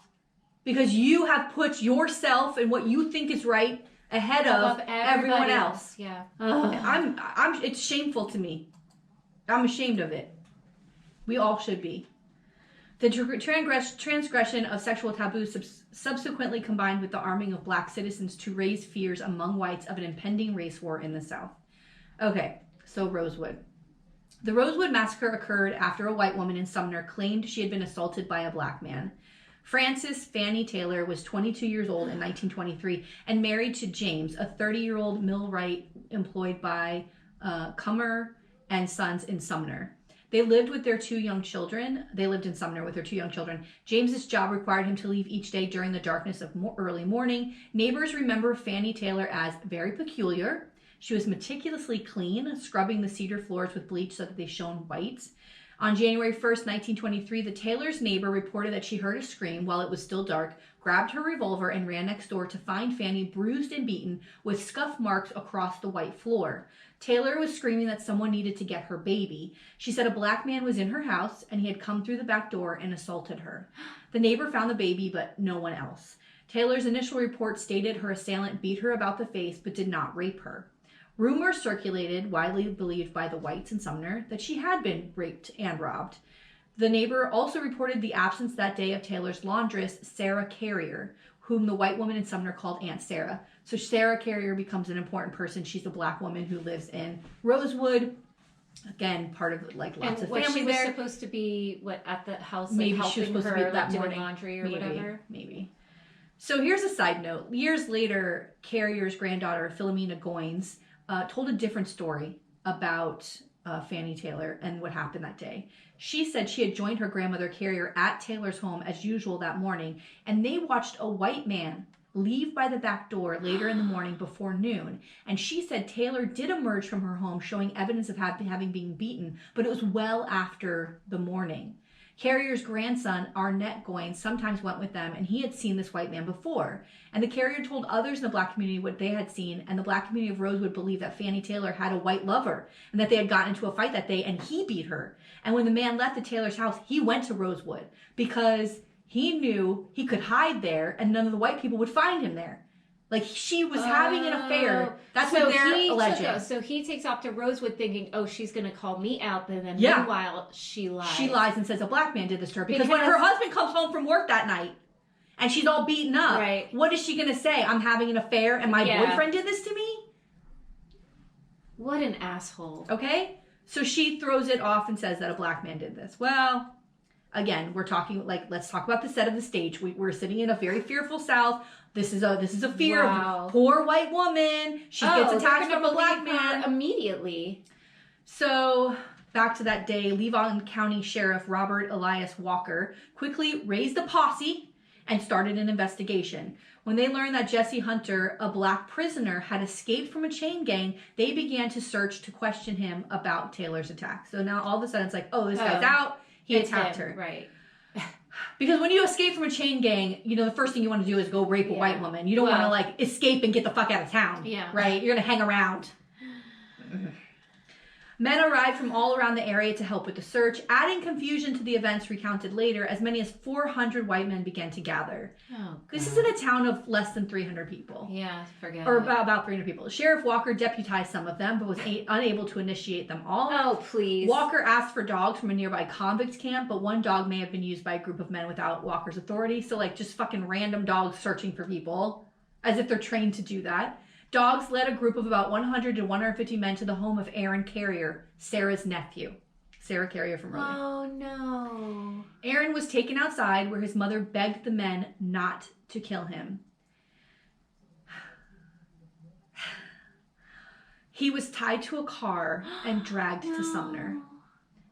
because you have put yourself and what you think is right ahead of everyone else. Yeah. It's shameful to me. I'm ashamed of it. We all should be. The transgression of sexual taboos subsequently combined with the arming of black citizens to raise fears among whites of an impending race war in the South. Okay, so Rosewood. The Rosewood Massacre occurred after a white woman in Sumner claimed she had been assaulted by a black man. Frances Fannie Taylor was 22 years old in 1923 and married to James, a 30-year-old millwright employed by Cummer and Sons in Sumner. They lived with their two young children. They lived in Sumner with their two young children. James's job required him to leave each day during the darkness of early morning. Neighbors remember Fannie Taylor as very peculiar. She was meticulously clean, scrubbing the cedar floors with bleach so that they shone white. On January 1st, 1923, the Taylor's neighbor reported that she heard a scream while it was still dark, grabbed her revolver, and ran next door to find Fannie bruised and beaten with scuff marks across the white floor. Taylor was screaming that someone needed to get her baby. She said a black man was in her house and he had come through the back door and assaulted her. The neighbor found the baby, but no one else. Taylor's initial report stated her assailant beat her about the face but did not rape her. Rumors circulated, widely believed by the whites in Sumner, that she had been raped and robbed. The neighbor also reported the absence that day of Taylor's laundress, Sarah Carrier, whom the white woman in Sumner called Aunt Sarah. So Sarah Carrier becomes an important person. She's a black woman who lives in Rosewood. Again, part of like lots of family there. She was supposed to be at the house, maybe like, she was helping supposed to be her, that like, morning, doing laundry or whatever. Maybe. So here's a side note. Years later, Carrier's granddaughter, Philomena Goines, told a different story about Fannie Taylor and what happened that day. She said she had joined her grandmother Carrier at Taylor's home as usual that morning, and they watched a white man leave by the back door later in the morning before noon. And she said Taylor did emerge from her home showing evidence of having been beaten, but it was well after the morning. Carrier's grandson, Arnett Goines, sometimes went with them, and he had seen this white man before. And the Carrier told others in the black community what they had seen, and the black community of Rosewood believed that Fannie Taylor had a white lover, and that they had gotten into a fight that day, and he beat her. And when the man left the Taylor's house, he went to Rosewood, because he knew he could hide there, and none of the white people would find him there. Like, she was having an affair. That's what they're alleging. So he takes off to Rosewood thinking, oh, she's going to call me out. And then meanwhile, she lies. She lies and says a black man did this to her. Because when her husband comes home from work that night and she's all beaten up, what is she going to say? I'm having an affair and my boyfriend did this to me? What an asshole. Okay? So she throws it off and says that a black man did this. Well, Again, we're talking let's talk about the set of the stage. We're sitting in a very fearful South. This is a fear of poor white woman. She gets attacked from a black man immediately. So back to that day, Levi County Sheriff Robert Elias Walker quickly raised a posse and started an investigation. When they learned that Jesse Hunter, a black prisoner, had escaped from a chain gang, they began to search to question him about Taylor's attack. So now all of a sudden it's like, oh, this guy's out. He attacked her. Right. Because when you escape from a chain gang, the first thing you want to do is go rape a white woman. You don't want to escape and get the fuck out of town. Yeah. Right? You're going to hang around. Men arrived from all around the area to help with the search, adding confusion to the events recounted later. As many as 400 white men began to gather. Oh, this is in a town of less than 300 people. Yeah, forget Or it. about 300 people. Sheriff Walker deputized some of them, but was unable to initiate them all. Oh, please. Walker asked for dogs from a nearby convict camp, but one dog may have been used by a group of men without Walker's authority. So, just fucking random dogs searching for people, as if they're trained to do that. Dogs led a group of about 100 to 150 men to the home of Aaron Carrier, Sarah's nephew. Sarah Carrier from earlier. Oh, no. Aaron was taken outside where his mother begged the men not to kill him. He was tied to a car and dragged to Sumner.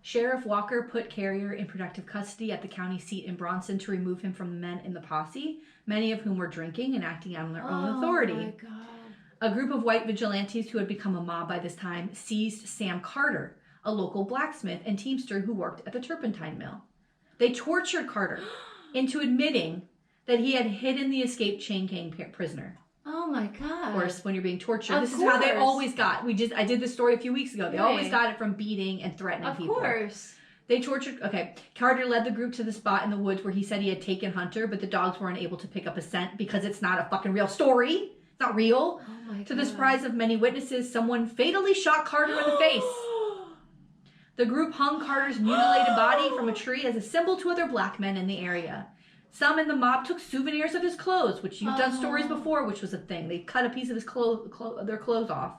Sheriff Walker put Carrier in protective custody at the county seat in Bronson to remove him from the men in the posse, many of whom were drinking and acting out on their own authority. Oh, my God. A group of white vigilantes who had become a mob by this time seized Sam Carter, a local blacksmith and teamster who worked at the turpentine mill. They tortured Carter into admitting that he had hidden the escaped chain gang prisoner. Oh my God. Of course, when you're being tortured, Of this course. is how they always got. I did this story a few weeks ago. They Right. always got it from beating and threatening people. Of course. They tortured. Okay, Carter led the group to the spot in the woods where he said he had taken Hunter, but the dogs weren't able to pick up a scent because it's not a fucking real story. It's not real. Oh my God. To the surprise of many witnesses, someone fatally shot Carter in the face. The group hung Carter's mutilated body from a tree as a symbol to other black men in the area. Some in the mob took souvenirs of his clothes, which you've done stories before, which was a thing. They cut a piece of his their clothes off.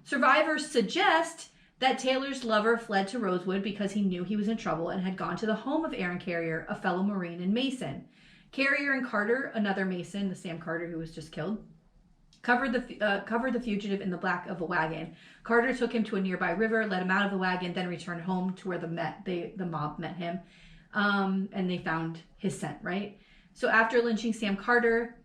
Survivors suggest that Taylor's lover fled to Rosewood because he knew he was in trouble and had gone to the home of Aaron Carrier, a fellow Marine and Mason. Carrier and Carter, another Mason, the Sam Carter who was just killed, covered the fugitive in the back of a wagon. Carter took him to a nearby river, let him out of the wagon, then returned home to where the mob met him, and they found his scent, right? So after lynching Sam Carter,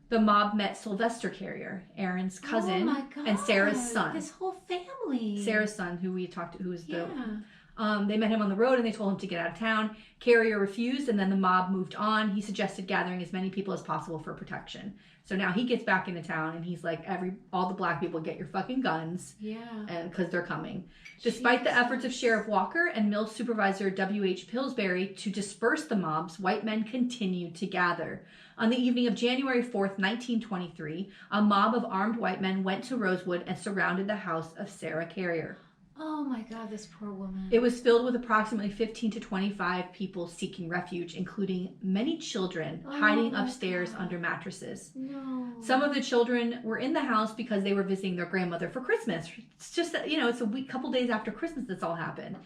the mob met Sylvester Carrier, Aaron's cousin, oh my God. and Sarah's son. His whole family. Sarah's son, who we talked to, who was they met him on the road and they told him to get out of town. Carrier refused, and then the mob moved on. He suggested gathering as many people as possible for protection. So now he gets back into town and he's like, all the black people, get your fucking guns. Yeah. And because they're coming. Despite the efforts of Sheriff Walker and mill supervisor W.H. Pillsbury to disperse the mobs, white men continued to gather. On the evening of January 4th, 1923, a mob of armed white men went to Rosewood and surrounded the house of Sarah Carrier. Oh my God, this poor woman. It was filled with approximately 15 to 25 people seeking refuge, including many children hiding upstairs under mattresses. No. Some of the children were in the house because they were visiting their grandmother for Christmas. It's just that, it's a couple days after Christmas this all happened.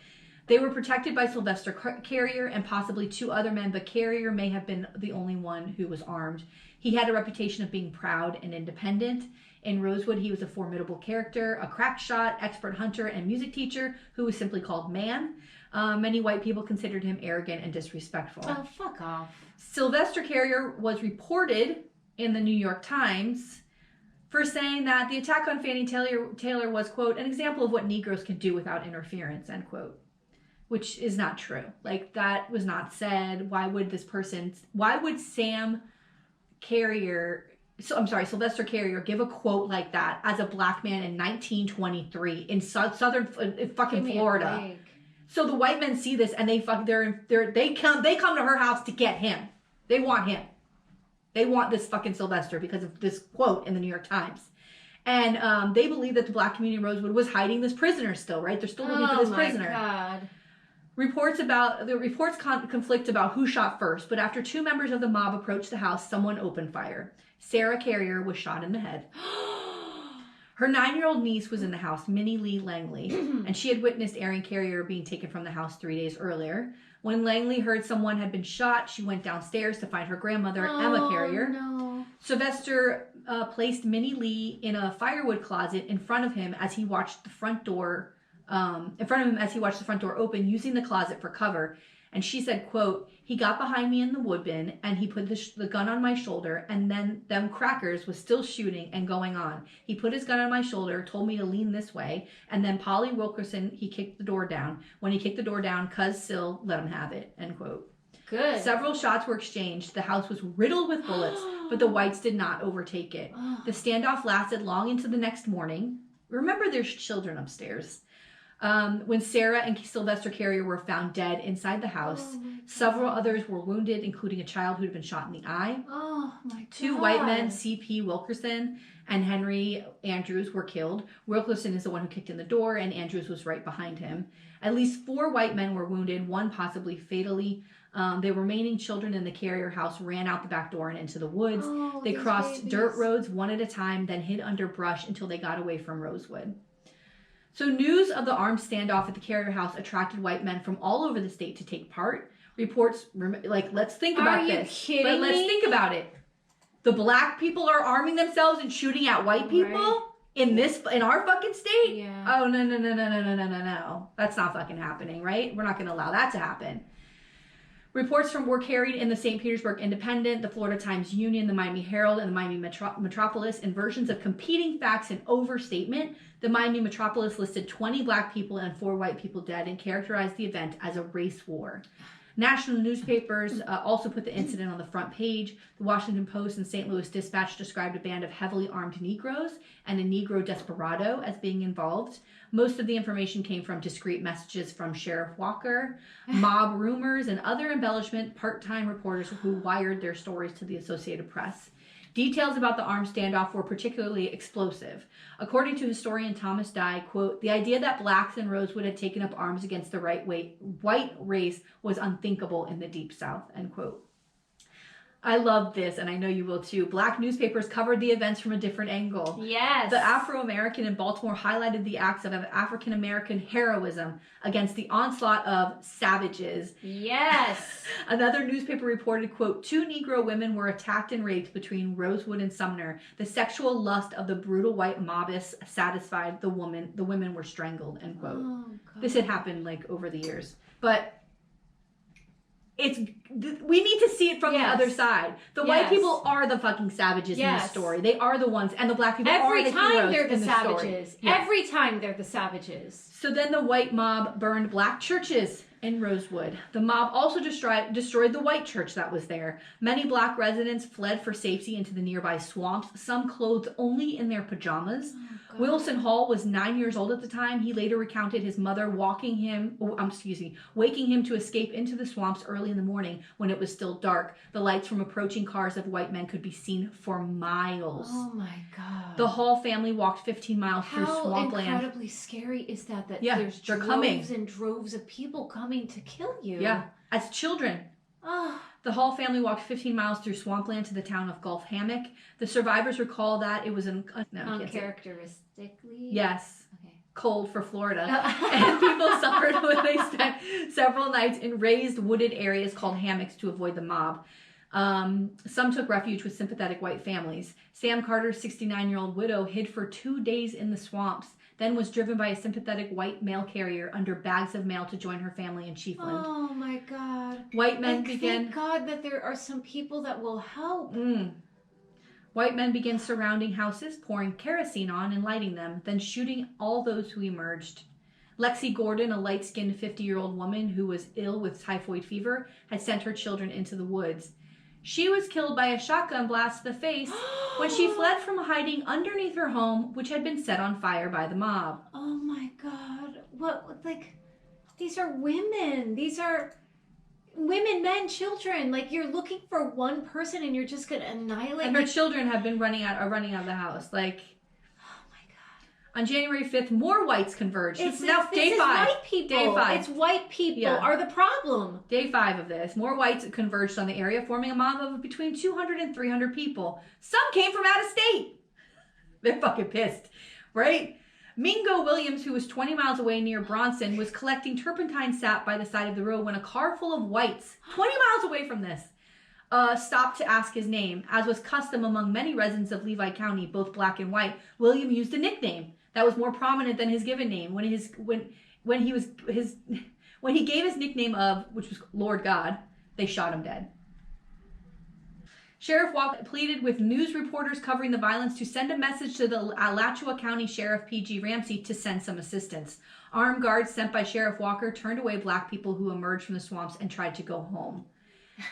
They were protected by Sylvester Carrier and possibly two other men, but Carrier may have been the only one who was armed. He had a reputation of being proud and independent. In Rosewood, he was a formidable character, a crack shot, expert hunter, and music teacher who was simply called Man. Many white people considered him arrogant and disrespectful. Oh, fuck off. Sylvester Carrier was reported in the New York Times for saying that the attack on Fannie Taylor was, quote, an example of what Negroes can do without interference, end quote. Which is not true. That was not said. Why would Sam Carrier... Sylvester Carrier give a quote like that as a black man in 1923 in southern fucking Florida. So the white men see this and they come to her house to get him. They want him. They want this fucking Sylvester because of this quote in the New York Times. And they believe that the black community in Rosewood was hiding this prisoner still, right? They're still looking for this prisoner. Oh my God. Reports conflict about who shot first, but after two members of the mob approached the house, someone opened fire. Sarah Carrier was shot in the head. Her 9-year-old niece was in the house, Minnie Lee Langley, and she had witnessed Aaron Carrier being taken from the house 3 days earlier. When Langley heard someone had been shot, she went downstairs to find her grandmother, Emma Carrier. No. Sylvester placed Minnie Lee in a firewood closet in front of him as he watched the front door open, using the closet for cover. And she said, quote, "He got behind me in the wood bin and he put the gun on my shoulder, and then them crackers was still shooting and going on. He put his gun on my shoulder, told me to lean this way, and then Polly Wilkerson, he kicked the door down. When he kicked the door down, Cuz Sill let him have it," end quote. Good. Several shots were exchanged. The house was riddled with bullets, but the whites did not overtake it. The standoff lasted long into the next morning. Remember, there's children upstairs. When Sarah and Sylvester Carrier were found dead inside the house. Several others were wounded, including a child who had been shot in the eye. Oh my God. 2 white men, C.P. Wilkerson and Henry Andrews, were killed. Wilkerson is the one who kicked in the door, and Andrews was right behind him. At least 4 white men were wounded, one possibly fatally. The remaining children in the Carrier house ran out the back door and into the woods. They crossed dirt roads one at a time, then hid under brush until they got away from Rosewood. So news of the armed standoff at the Carrier house attracted white men from all over the state to take part. Reports, let's think about this. Are you kidding But let's me? think about it. The black people are arming themselves and shooting at white people in our fucking state? Yeah. Oh, no. That's not fucking happening, right? We're not going to allow that to happen. Reports were carried in the St. Petersburg Independent, the Florida Times-Union, the Miami Herald, and the Miami Metropolis in versions of competing facts and overstatement. The Miami Metropolis listed 20 black people and 4 white people dead and characterized the event as a race war. National newspapers also put the incident on the front page. The Washington Post and St. Louis Dispatch described a band of heavily armed Negroes and a Negro desperado as being involved. Most of the information came from discreet messages from Sheriff Walker, mob rumors, and other embellishment part-time reporters who wired their stories to the Associated Press. Details about the armed standoff were particularly explosive. According to historian Thomas Dye, quote, "The idea that blacks in Rosewood had taken up arms against the white race was unthinkable in the Deep South," end quote. I love this, and I know you will too. Black newspapers covered the events from a different angle. Yes. The Afro-American in Baltimore highlighted the acts of African-American heroism against the onslaught of savages. Yes. Another newspaper reported, quote, 2 Negro women were attacked and raped between Rosewood and Sumner. The sexual lust of the brutal white mobbists satisfied the woman. The women were strangled, end quote. Oh, God. This had happened over the years. But we need to see it from the other side. The white people are the fucking savages in this story. They are the ones, and the black people are the heroes in the story. Every time they're the savages. Every time they're the savages. So then the white mob burned black churches in Rosewood. The mob also destroyed the white church that was there. Many black residents fled for safety into the nearby swamps, some clothed only in their pajamas. Oh, Wilson Hall was 9 years old at the time. He later recounted his mother waking him to escape into the swamps early in the morning when it was still dark. The lights from approaching cars of white men could be seen for miles. Oh my God. The Hall family walked 15 miles through swampland. How incredibly scary is that there's droves and droves of people coming to kill you. Yeah, as children. Oh. The Hall family walked 15 miles through swampland to the town of Gulf Hammock. The survivors recall that it was uncharacteristically. Yes. Okay. Cold for Florida. And people suffered when they spent several nights in raised wooded areas called hammocks to avoid the mob. Some took refuge with sympathetic white families. Sam Carter's 69-year-old widow hid for 2 days in the swamps, then was driven by a sympathetic white mail carrier under bags of mail to join her family in Chiefland. Oh my God. White men began... Thank God that there are some people that will help. White men began surrounding houses, pouring kerosene on and lighting them, then shooting all those who emerged. Lexi Gordon, a light-skinned 50-year-old woman who was ill with typhoid fever, had sent her children into the woods. She was killed by a shotgun blast to the face when she fled from hiding underneath her home, which had been set on fire by the mob. Oh my God. These are women. These are women, men, children. You're looking for one person and you're just going to annihilate. And her children have been running out of the house. Oh my God. On January 5th, more whites converged. It's now day 5. White people. Day 5. It's white people are the problem. Day 5 of this. More whites converged on the area, forming a mob of between 200 and 300 people. Some came from out of state. They're fucking pissed. right? Mingo Williams, who was 20 miles away near Bronson, was collecting turpentine sap by the side of the road when a car full of whites, 20 miles away from this, stopped to ask his name. As was custom among many residents of Levi County, both black and white, William used a nickname that was more prominent than his given name. When he gave his nickname of, which was Lord God, they shot him dead. Sheriff Walker pleaded with news reporters covering the violence to send a message to the Alachua County Sheriff P.G. Ramsey to send some assistance. Armed guards sent by Sheriff Walker turned away black people who emerged from the swamps and tried to go home.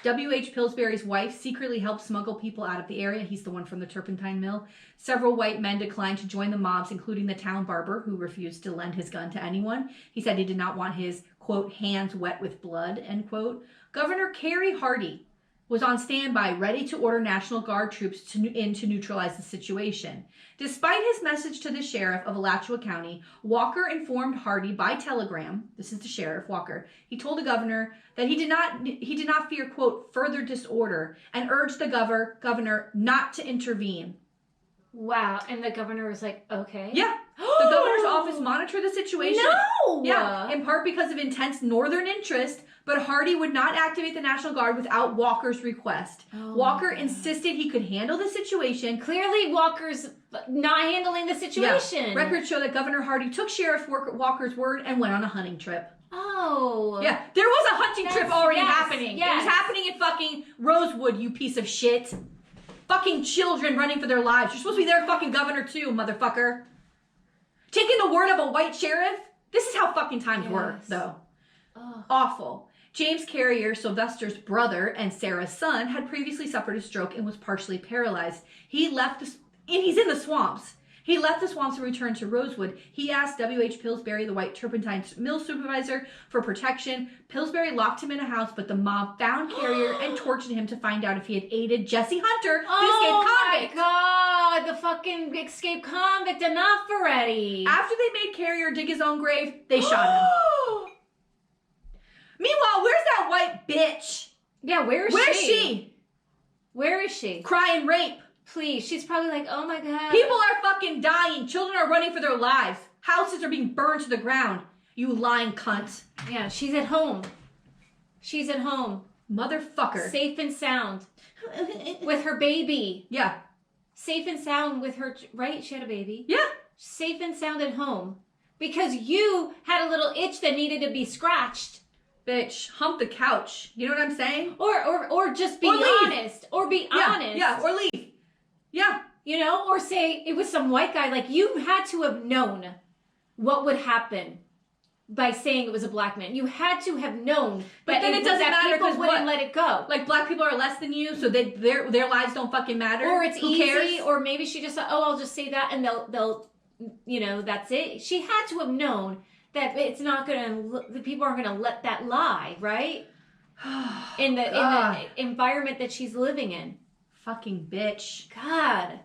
W.H. Pillsbury's wife secretly helped smuggle people out of the area. He's the one from the turpentine mill. Several white men declined to join the mobs, including the town barber, who refused to lend his gun to anyone. He said he did not want his, quote, hands wet with blood, end quote. Governor Carey Hardy was on standby, ready to order National Guard troops in to neutralize the situation. Despite his message to the sheriff of Alachua County, Walker informed Hardy by telegram, this is the sheriff, Walker, he told the governor that he did not fear, quote, further disorder, and urged the governor not to intervene. Wow. And the governor was like, okay. Yeah. The governor's office monitored the situation. No! Yeah, in part because of intense northern interest, but Hardy would not activate the National Guard without Walker's request. Oh, Walker insisted he could handle the situation. Clearly, Walker's not handling the situation. Yeah. Records show that Governor Hardy took Sheriff Walker's word and went on a hunting trip. Oh. Yeah, there was a hunting trip already happening. Yes. It was happening in fucking Rosewood, you piece of shit. Fucking children running for their lives. You're supposed to be their fucking governor too, motherfucker. Taking the word of a white sheriff? This is how fucking times were, though. Oh. Awful. James Carrier, Sylvester's brother and Sarah's son, had previously suffered a stroke and was partially paralyzed. He's in the swamps. He left the swamps and returned to Rosewood. He asked W.H. Pillsbury, the white turpentine mill supervisor, for protection. Pillsbury locked him in a house, but the mob found Carrier and tortured him to find out if he had aided Jesse Hunter, the escaped convict. Oh my God, the fucking escaped convict, enough already. After they made Carrier dig his own grave, they shot him. Meanwhile, where's that white bitch? Yeah, where's she? Where is she? Crying rape. Please, she's probably like, oh my God. People are fucking dying. Children are running for their lives. Houses are being burned to the ground. You lying cunt. Yeah, she's at home. She's at home. Motherfucker. Safe and sound. With her baby. Yeah. Safe and sound with her, right? She had a baby. Yeah. Safe and sound at home. Because you had a little itch that needed to be scratched. Bitch, hump the couch. You know what I'm saying? Or just be honest. Or be honest. Yeah, or leave. Yeah. You know, or say it was some white guy. Like, you had to have known what would happen by saying it was a black man. You had to have known. But then it doesn't matter because wouldn't let it go. Like, black people are less than you, so their lives don't fucking matter. Or it's Who easy. cares? Or maybe she just thought, oh, I'll just say that, and they'll, you know, that's it. She had to have known that it's not the people aren't gonna let that lie, right? in the environment that she's living in. Fucking bitch. God.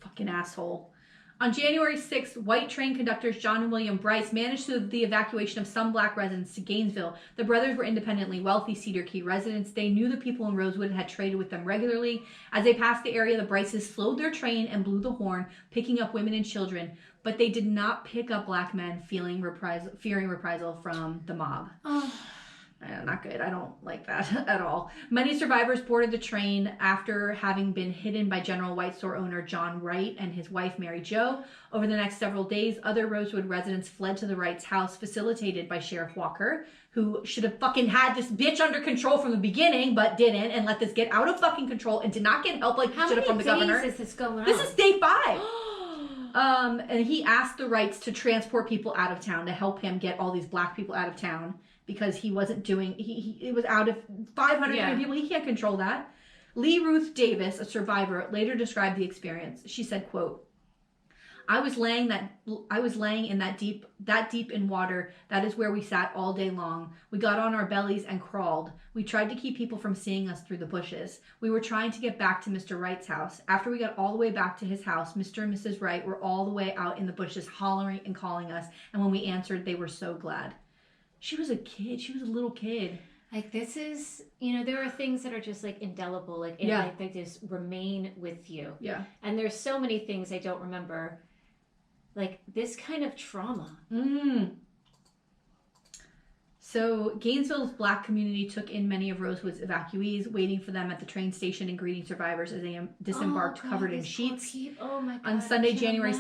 Fucking asshole. On January 6th, white train conductors John and William Bryce managed the evacuation of some black residents to Gainesville. The brothers were independently wealthy Cedar Key residents. They knew the people in Rosewood and had traded with them regularly. As they passed the area, the Bryces slowed their train and blew the horn, picking up women and children. But they did not pick up black men fearing reprisal from the mob. Oh. Not good. I don't like that at all. Many survivors boarded the train after having been hidden by General White Store owner John Wright and his wife Mary Jo. Over the next several days, other Rosewood residents fled to the Wrights' house, facilitated by Sheriff Walker, who should have fucking had this bitch under control from the beginning, but didn't, and let this get out of fucking control and did not get help like he should have from the governor. How many days is this going on? This is day 5. And he asked the Wrights to transport people out of town to help him get all these black people out of town because he wasn't doing, it was out of 500 people. He can't control that. Lee Ruth Davis, a survivor, later described the experience. She said, quote, I was laying in that deep in water. That is where we sat all day long. We got on our bellies and crawled. We tried to keep people from seeing us through the bushes. We were trying to get back to Mr. Wright's house. After we got all the way back to his house, Mr. and Mrs. Wright were all the way out in the bushes hollering and calling us. And when we answered, they were so glad. She was a kid. She was a little kid. Like, this is, you know, there are things that are just like indelible, like, like they just remain with you. Yeah. And there's so many things I don't remember. like this kind of trauma. So Gainesville's Black community took in many of Rosewood's evacuees, waiting for them at the train station and greeting survivors as they disembarked covered in sheets. Oh my God. On Sunday, January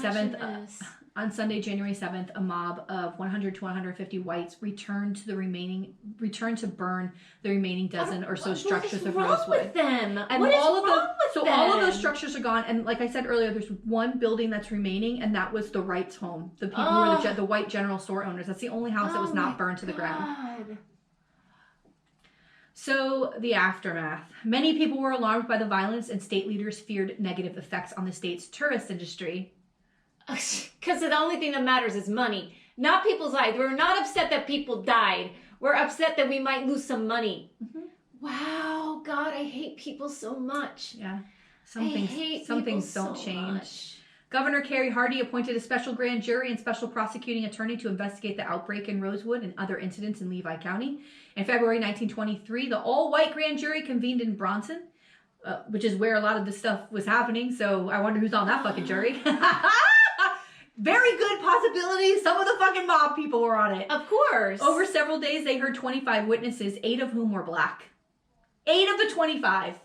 7th, a mob of 100 to 150 whites returned to burn the remaining dozen or so structures of Rosewood. What is wrong with them? And all of those structures are gone. And like I said earlier, there's one building that's remaining, and that was the Wrights' home. The people who were the white general store owners. That's the only house that was not burned to the ground. So, the aftermath. Many people were alarmed by the violence, and state leaders feared negative effects on the state's tourist industry. Because the only thing that matters is money, not people's lives. We're not upset that people died. We're upset that we might lose some money. Mm-hmm. Wow, God, I hate people so much. Yeah, some things don't change. Much. Governor Carey Hardy appointed a special grand jury and special prosecuting attorney to investigate the outbreak in Rosewood and other incidents in Levi County. In February 1923, the all-white grand jury convened in Bronson, which is where a lot of this stuff was happening. So I wonder who's on that fucking jury. Very good possibility. Some of the fucking mob people were on it. Of course. Over several days, they heard 25 witnesses, 8 of whom were black. 8 of the 25.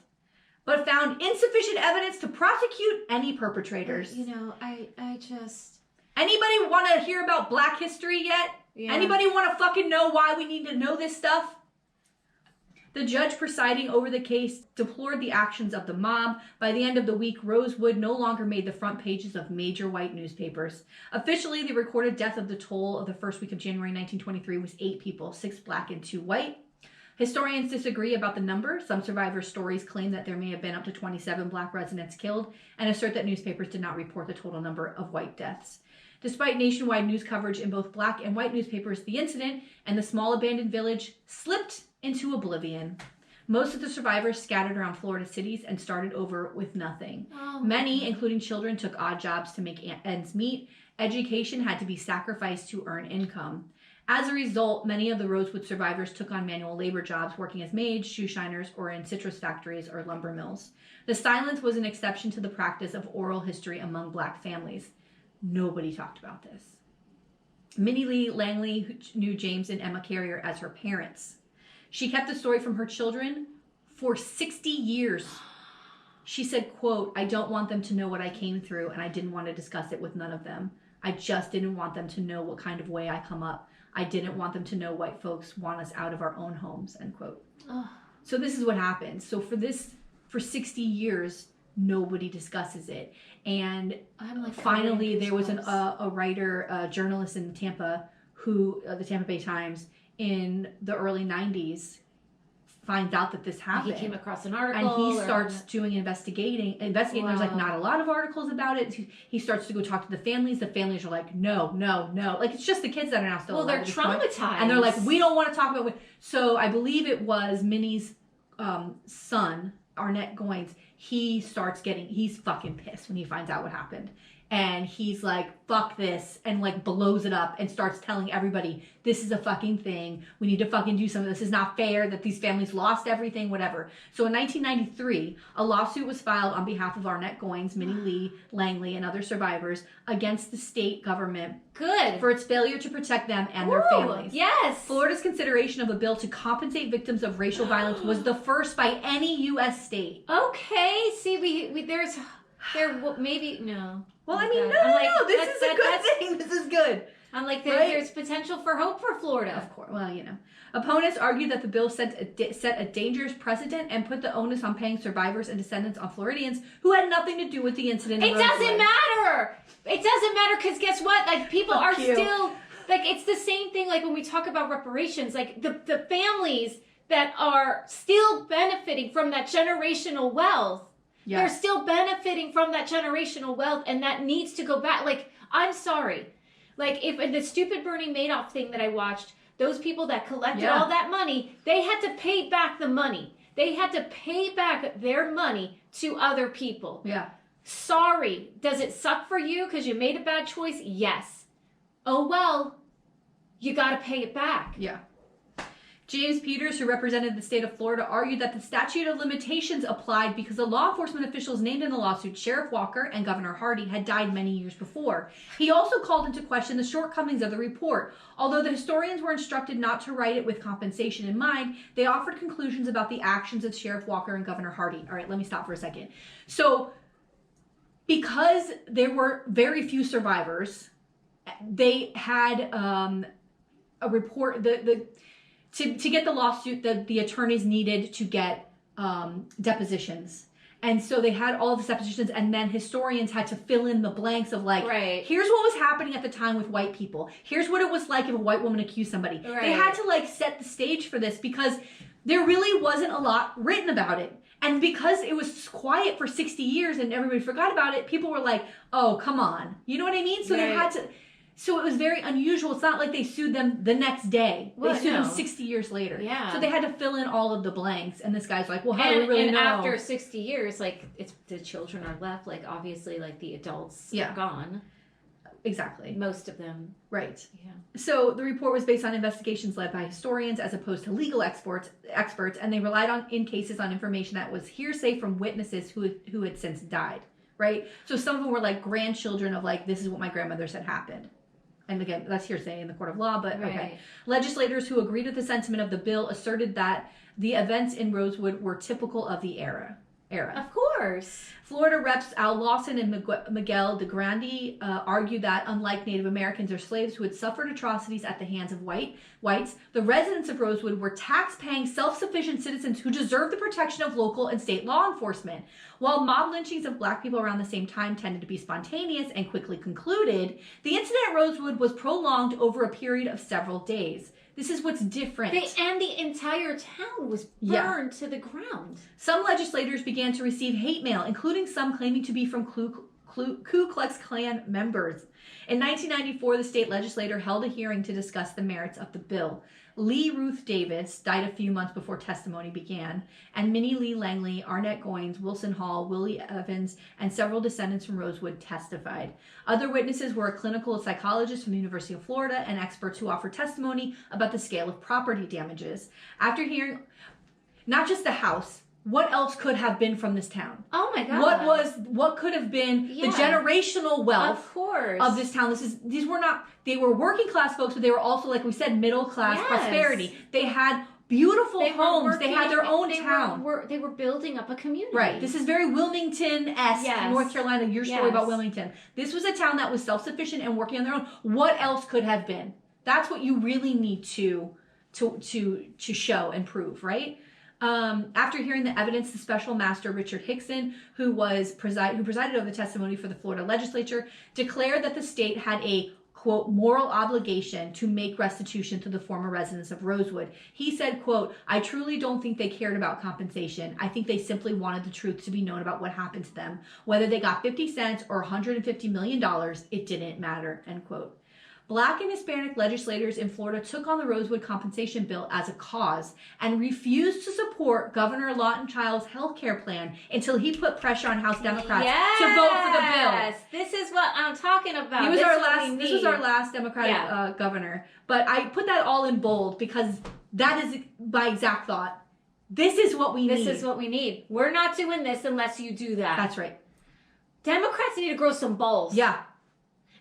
But found insufficient evidence to prosecute any perpetrators. You know, I just... Anybody want to hear about Black history yet? Yeah. Anybody want to fucking know why we need to know this stuff? The judge presiding over the case deplored the actions of the mob. By the end of the week, Rosewood no longer made the front pages of major white newspapers. Officially, the recorded death of the toll of the first week of January 1923 was 8 people, 6 black and 2 white. Historians disagree about the number. Some survivors' stories claim that there may have been up to 27 black residents killed and assert that newspapers did not report the total number of white deaths. Despite nationwide news coverage in both black and white newspapers, the incident and the small abandoned village slipped into oblivion. Most of the survivors scattered around Florida cities and started over with nothing. Many, including children, took odd jobs to make ends meet. Education had to be sacrificed to earn income. As a result, many of the Rosewood survivors took on manual labor jobs, working as maids, shoe shiners, or in citrus factories or lumber mills. The silence was an exception to the practice of oral history among black families. Nobody talked about this. Minnie Lee Langley knew James and Emma Carrier as her parents. She kept the story from her children for 60 years. She said, quote, "I don't want them to know what I came through, and I didn't want to discuss it with none of them. I just didn't want them to know what kind of way I come up. I didn't want them to know white folks want us out of our own homes," end quote. So this is what happens. So for 60 years, nobody discusses it. And finally, there was a writer, a journalist in Tampa, the Tampa Bay Times, in the early 90s, finds out that this happened. He came across an article. And he starts doing investigating. Wow. There's not a lot of articles about it. He starts to go talk to the families. The families are like, no. Like, it's just the kids that are now still alive. Well, they're traumatized. And they're like, we don't want to talk about it. So I believe it was Minnie's son, Arnett Goins. He's fucking pissed when he finds out what happened. And he's like, fuck this, and like blows it up and starts telling everybody, this is a fucking thing. We need to fucking do something. This is not fair that these families lost everything, whatever. So in 1993, a lawsuit was filed on behalf of Arnett Goins, Minnie Lee Langley, and other survivors against the state government. Good. For its failure to protect them and their families. Yes. Florida's consideration of a bill to compensate victims of racial violence was the first by any U.S. state. Okay. See, maybe, no. Well, I mean, no, this is a good thing. This is good. I'm like, there's potential for hope for Florida. Of course. Well, Opponents argued that the bill set a dangerous precedent and put the onus on paying survivors and descendants on Floridians who had nothing to do with the incident. It doesn't matter. It doesn't matter because guess what? Like, people are still, like, it's the same thing, like, when we talk about reparations, like, the families that are still benefiting from that generational wealth. Yes. They're still benefiting from that generational wealth, and that needs to go back. Like, I'm sorry. Like, if the stupid Bernie Madoff thing that I watched, those people that collected all that money, they had to pay back the money. They had to pay back their money to other people. Yeah. Sorry. Does it suck for you because you made a bad choice? Yes. Oh, well, you got to pay it back. Yeah. James Peters, who represented the state of Florida, argued that the statute of limitations applied because the law enforcement officials named in the lawsuit, Sheriff Walker and Governor Hardy, had died many years before. He also called into question the shortcomings of the report. Although the historians were instructed not to write it with compensation in mind, they offered conclusions about the actions of Sheriff Walker and Governor Hardy. All right, let me stop for a second. So, because there were very few survivors, they had a report, to get the lawsuit, the attorneys needed to get depositions. And so they had all of the depositions, and then historians had to fill in the blanks of like, here's what was happening at the time with white people. Here's what it was like if a white woman accused somebody. Right. They had to like set the stage for this because there really wasn't a lot written about it. And because it was quiet for 60 years and everybody forgot about it, people were like, oh, come on. You know what I mean? So they had to... So it was very unusual. It's not like they sued them the next day. They sued them 60 years later. Yeah. So they had to fill in all of the blanks. And this guy's like, well, how do we really know? And after 60 years, like, it's the children are left. Like, obviously, like, the adults are gone. Exactly. Most of them. Right. Yeah. So the report was based on investigations led by historians as opposed to legal experts, and they relied in cases on information that was hearsay from witnesses who had since died. Right? So some of them were like grandchildren of like, this is what my grandmother said happened. And again, that's hearsay in the court of law, but okay. Legislators who agreed with the sentiment of the bill asserted that the events in Rosewood were typical of the era. Of course. Florida reps Al Lawson and Miguel DeGrande argued that unlike Native Americans or slaves who had suffered atrocities at the hands of whites, the residents of Rosewood were tax-paying, self-sufficient citizens who deserved the protection of local and state law enforcement. While mob lynchings of black people around the same time tended to be spontaneous and quickly concluded, the incident at Rosewood was prolonged over a period of several days. This is what's different. And the entire town was burned to the ground. Some legislators began to receive hate mail, including some claiming to be from Ku Klux Klan members. In 1994, the state legislature held a hearing to discuss the merits of the bill. Lee Ruth Davis died a few months before testimony began, and Minnie Lee Langley, Arnett Goins, Wilson Hall, Willie Evans, and several descendants from Rosewood testified. Other witnesses were a clinical psychologist from the University of Florida and experts who offered testimony about the scale of property damages. After hearing not just the house, what else could have been from this town? Oh my God. What could have been the generational wealth of this town? They were working class folks, but they were also, like we said, middle class prosperity. They had beautiful homes. They had their own town. They were building up a community. Right. This is very Wilmington-esque, North Carolina, your story about Wilmington. This was a town that was self-sufficient and working on their own. What else could have been? That's what you really need to show and prove, right? After hearing the evidence, the special master Richard Hickson, who presided over the testimony for the Florida legislature, declared that the state had a, quote, moral obligation to make restitution to the former residents of Rosewood. He said, quote, I truly don't think they cared about compensation. I think they simply wanted the truth to be known about what happened to them. Whether they got 50 cents or $150 million, it didn't matter, end quote. Black and Hispanic legislators in Florida took on the Rosewood compensation bill as a cause and refused to support Governor Lawton Child's health care plan until he put pressure on House Democrats to vote for the bill. Yes, this is what I'm talking about. This was our last Democratic governor. But I put that all in bold because that is my exact thought. This is what we need. This is what we need. We're not doing this unless you do that. That's right. Democrats need to grow some balls. Yeah.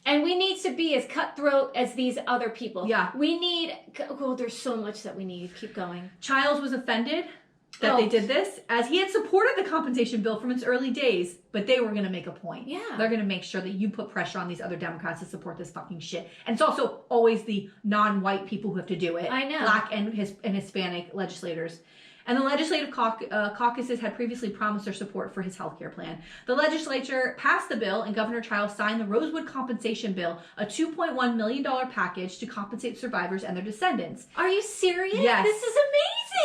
And we need to be as cutthroat as these other people. Yeah. We need... Oh, there's so much that we need. Keep going. Childs was offended that they did this, as he had supported the compensation bill from its early days, but they were going to make a point. Yeah. They're going to make sure that you put pressure on these other Democrats to support this fucking shit. And it's also always the non-white people who have to do it. I know. Black and Hispanic legislators. And the legislative caucuses had previously promised their support for his health care plan. The legislature passed the bill, and Governor Childs signed the Rosewood Compensation Bill, a $2.1 million package to compensate survivors and their descendants. Are you serious? Yes. This is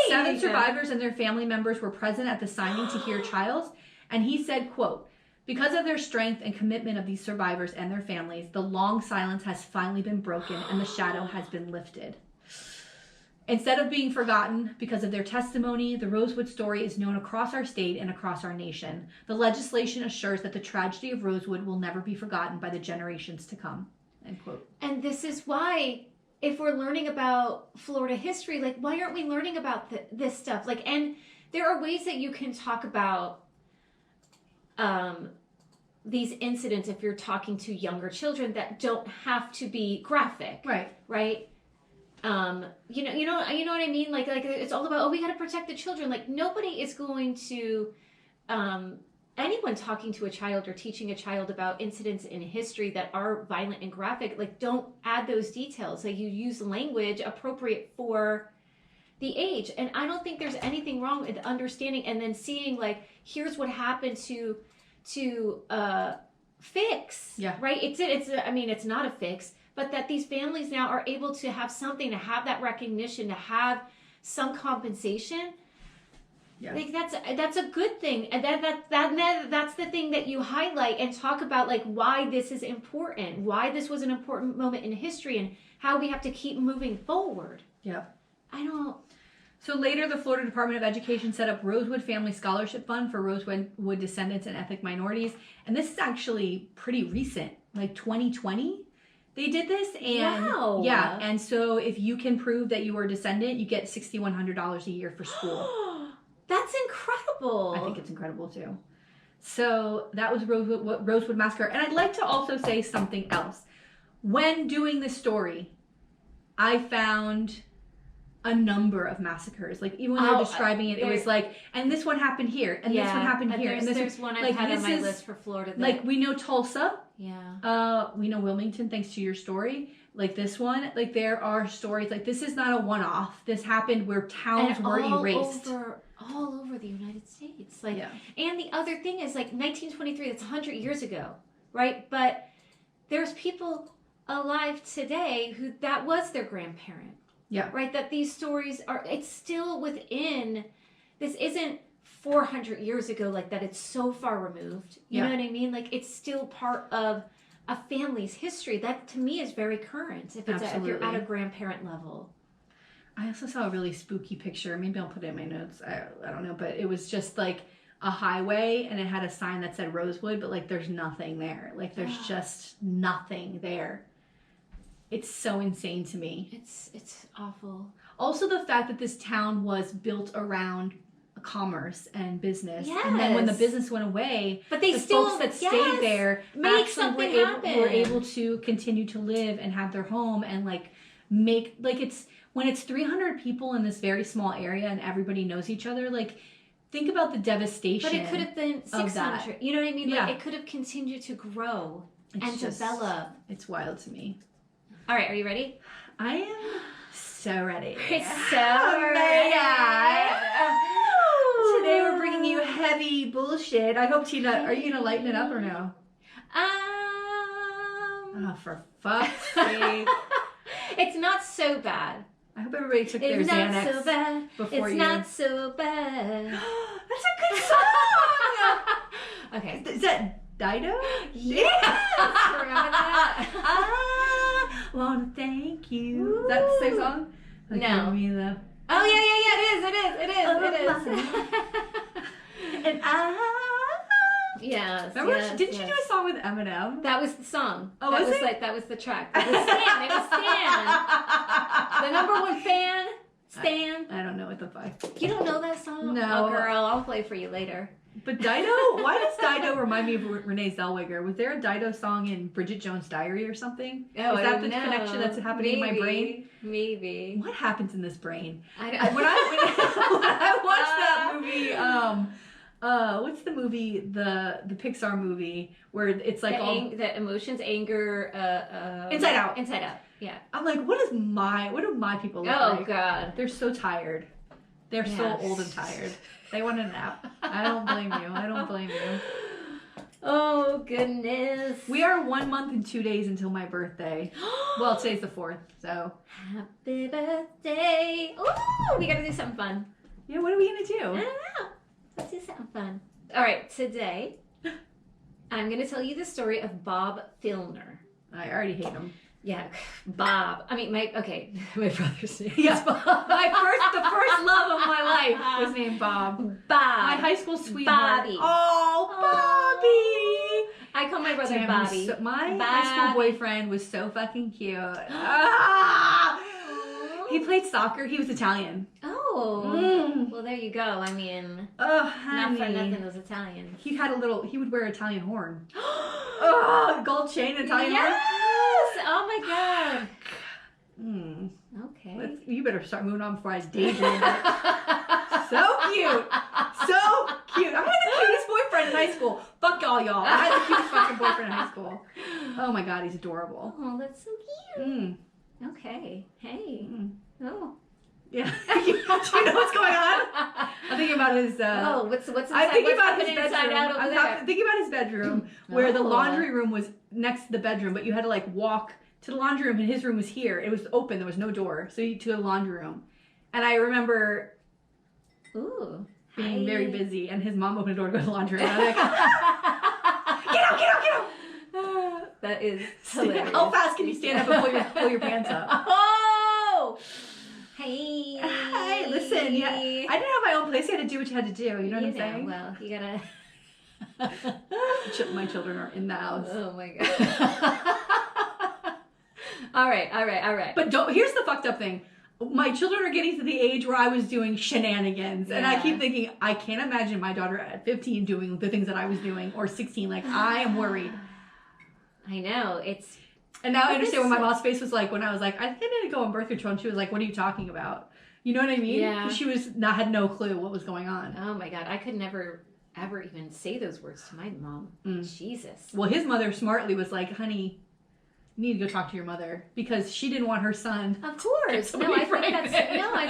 amazing! 7 survivors and their family members were present at the signing to hear Childs, and he said, quote, because of their strength and commitment of these survivors and their families, the long silence has finally been broken and the shadow has been lifted. Instead of being forgotten because of their testimony, the Rosewood story is known across our state and across our nation. The legislation assures that the tragedy of Rosewood will never be forgotten by the generations to come. End quote. And this is why if we're learning about Florida history, like, why aren't we learning about this stuff? Like, and there are ways that you can talk about these incidents if you're talking to younger children that don't have to be graphic. Right. You know what I mean? Like it's all about, we got to protect the children. Like, nobody is going to, anyone talking to a child or teaching a child about incidents in history that are violent and graphic, like, don't add those details. Like, you use language appropriate for the age. And I don't think there's anything wrong with understanding and then seeing, like, here's what happened to fix. Yeah. Right. It's not a fix, but that these families now are able to have something, to have that recognition, to have some compensation. Yeah. Like, that's a good thing. And that's the thing that you highlight and talk about, like, why this is important, why this was an important moment in history, and how we have to keep moving forward. Yeah. So later, the Florida Department of Education set up Rosewood Family Scholarship Fund for Rosewood descendants and ethnic minorities. And this is actually pretty recent, like 2020. They did this, and wow. Yeah, and so if you can prove that you are a descendant, you get $6,100 a year for school. That's incredible. I think it's incredible too. So that was Rosewood Massacre. And I'd like to also say something else. When doing this story, I found a number of massacres. Like, even when they were describing it, it was like, and this one happened here, and this one happened here, and there's one I've had on my list for Florida. Like, we know Tulsa. Yeah. We know Wilmington, thanks to your story. Like, this one, like, there are stories, like, this is not a one-off. This happened where towns were erased. All over the United States. Like, yeah. And the other thing is, like, 1923, that's 100 years ago, right? But there's people alive today who that was their grandparent. Yeah. Right? That these stories are, it's still within, this isn't 400 years ago, like, that it's so far removed. You know what I mean? Like, it's still part of a family's history. That, to me, is very current if you're at a grandparent level. I also saw a really spooky picture. Maybe I'll put it in my notes. I don't know. But it was just like a highway, and it had a sign that said Rosewood, but, like, there's nothing there. Like, there's just nothing there. It's so insane to me. It's awful. Also, the fact that this town was built around commerce and business. Yes. And then when the business went away, but the folks that stayed there make something happen. Were able to continue to live and have their home and, like, make, like, it's, when it's 300 people in this very small area and everybody knows each other, like, think about the devastation. But it could have been 600. You know what I mean? Yeah. Like, it could have continued to grow and develop. It's wild to me. All right, are you ready? I am so ready. It's so ready. Today we're bringing you heavy bullshit. I hope Tina, are you gonna lighten it up or no? Oh, for fuck's sake. It's not so bad. I hope everybody took their Xanax so bad. Before it's you. Not so bad. That's a good song. Okay. Is that Dido? Yes. Remember that? Wanna thank you. Ooh. Is that the same song? Like, no. Me the... Oh yeah, it is. And yes. Remember? Yes, didn't you do a song with Eminem? That was the song. Oh, that was it? Like, that was the track. It was Stan. It was Stan. The number one fan. Stan. I don't know what the fuck. You don't know that song? No. Oh, girl, I'll play for you later. But Dido, why does Dido remind me of Renee Zellweger? Was there a Dido song in Bridget Jones' Diary or something? Oh, is that the connection that's happening in my brain? Maybe. What happens in this brain? When I watched that movie, what's the movie, the Pixar movie where it's like the emotions, anger, Inside Out. Inside Out. Yeah. I'm like, what do my people look like? Oh God, they're so tired. They're so old and tired. They want a nap. I don't blame you. Oh, goodness. We are 1 month and 2 days until my birthday. Well, today's the 4th, so. Happy birthday. Ooh, we gotta do something fun. Yeah, what are we gonna do? I don't know. Let's do something fun. All right, today, I'm gonna tell you the story of Bob Filner. I already hate him. Yeah, Bob. I mean, my brother's name. Yeah, Bob. The first love of my life was named Bob. My high school sweetheart. Bobby. Oh, Bobby. I call my brother Bobby. My Bobby. high school boyfriend was so fucking cute. He played soccer. He was Italian. Oh. Well, there you go. I mean, Oh, not for honey. nothing those Italians. He would wear Italian horn. Oh, gold chain Italian horn. Yes! Oh my god. Okay. You better start moving on before I daydream it. So cute. So cute. I had the cutest boyfriend in high school. Fuck all y'all. I had the cutest fucking boyfriend in high school. Oh my god, he's adorable. Oh, that's so cute. Okay. Hey. Oh. Yeah. Do you know what's going on? I'm thinking about his. What's I'm thinking about his inside bedroom. out over there? I'm thinking about his bedroom, where the laundry room was next to the bedroom, but you had to like walk to the laundry room, and his room was here. It was open. There was no door, so you to the laundry room. And I remember being very busy, and his mom opened the door to go to the laundry room. And I'm like, get out! That is hilarious. How fast can you stand up and pull your pants up? Oh! Hey. Hey, listen. Yeah, I didn't have my own place. You had to do what you had to do. You know what I'm saying? Well, you gotta. My children are in the house. Oh my god. All right. But here's the fucked up thing. My children are getting to the age where I was doing shenanigans. And I keep thinking, I can't imagine my daughter at 15 doing the things that I was doing, or 16. Like, I am worried. I know. And now I understand what my mom's face was like when I was like, I think I need to go on birth control. And she was like, what are you talking about? You know what I mean? Yeah. She had no clue what was going on. Oh my god. I could never, ever even say those words to my mom. Jesus. Well, his mother smartly was like, honey, you need to go talk to your mother, because she didn't want her son. Of course. No, I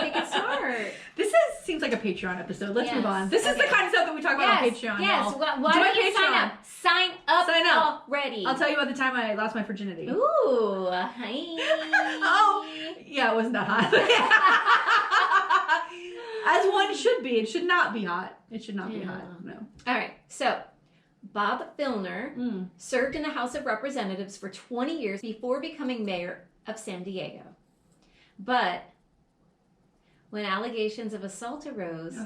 think it's smart. This seems like a Patreon episode. Let's move on. This is the kind of stuff that we talk about on Patreon. Yes. Y'all. Why don't you sign up? Sign up already. I'll tell you about the time I lost my virginity. Ooh. Hi. Oh. Yeah, it wasn't that hot. As one should be. It should not be hot. It should not be hot. No. All right. So, Bob Filner served in the House of Representatives for 20 years before becoming mayor of San Diego. But when allegations of assault arose,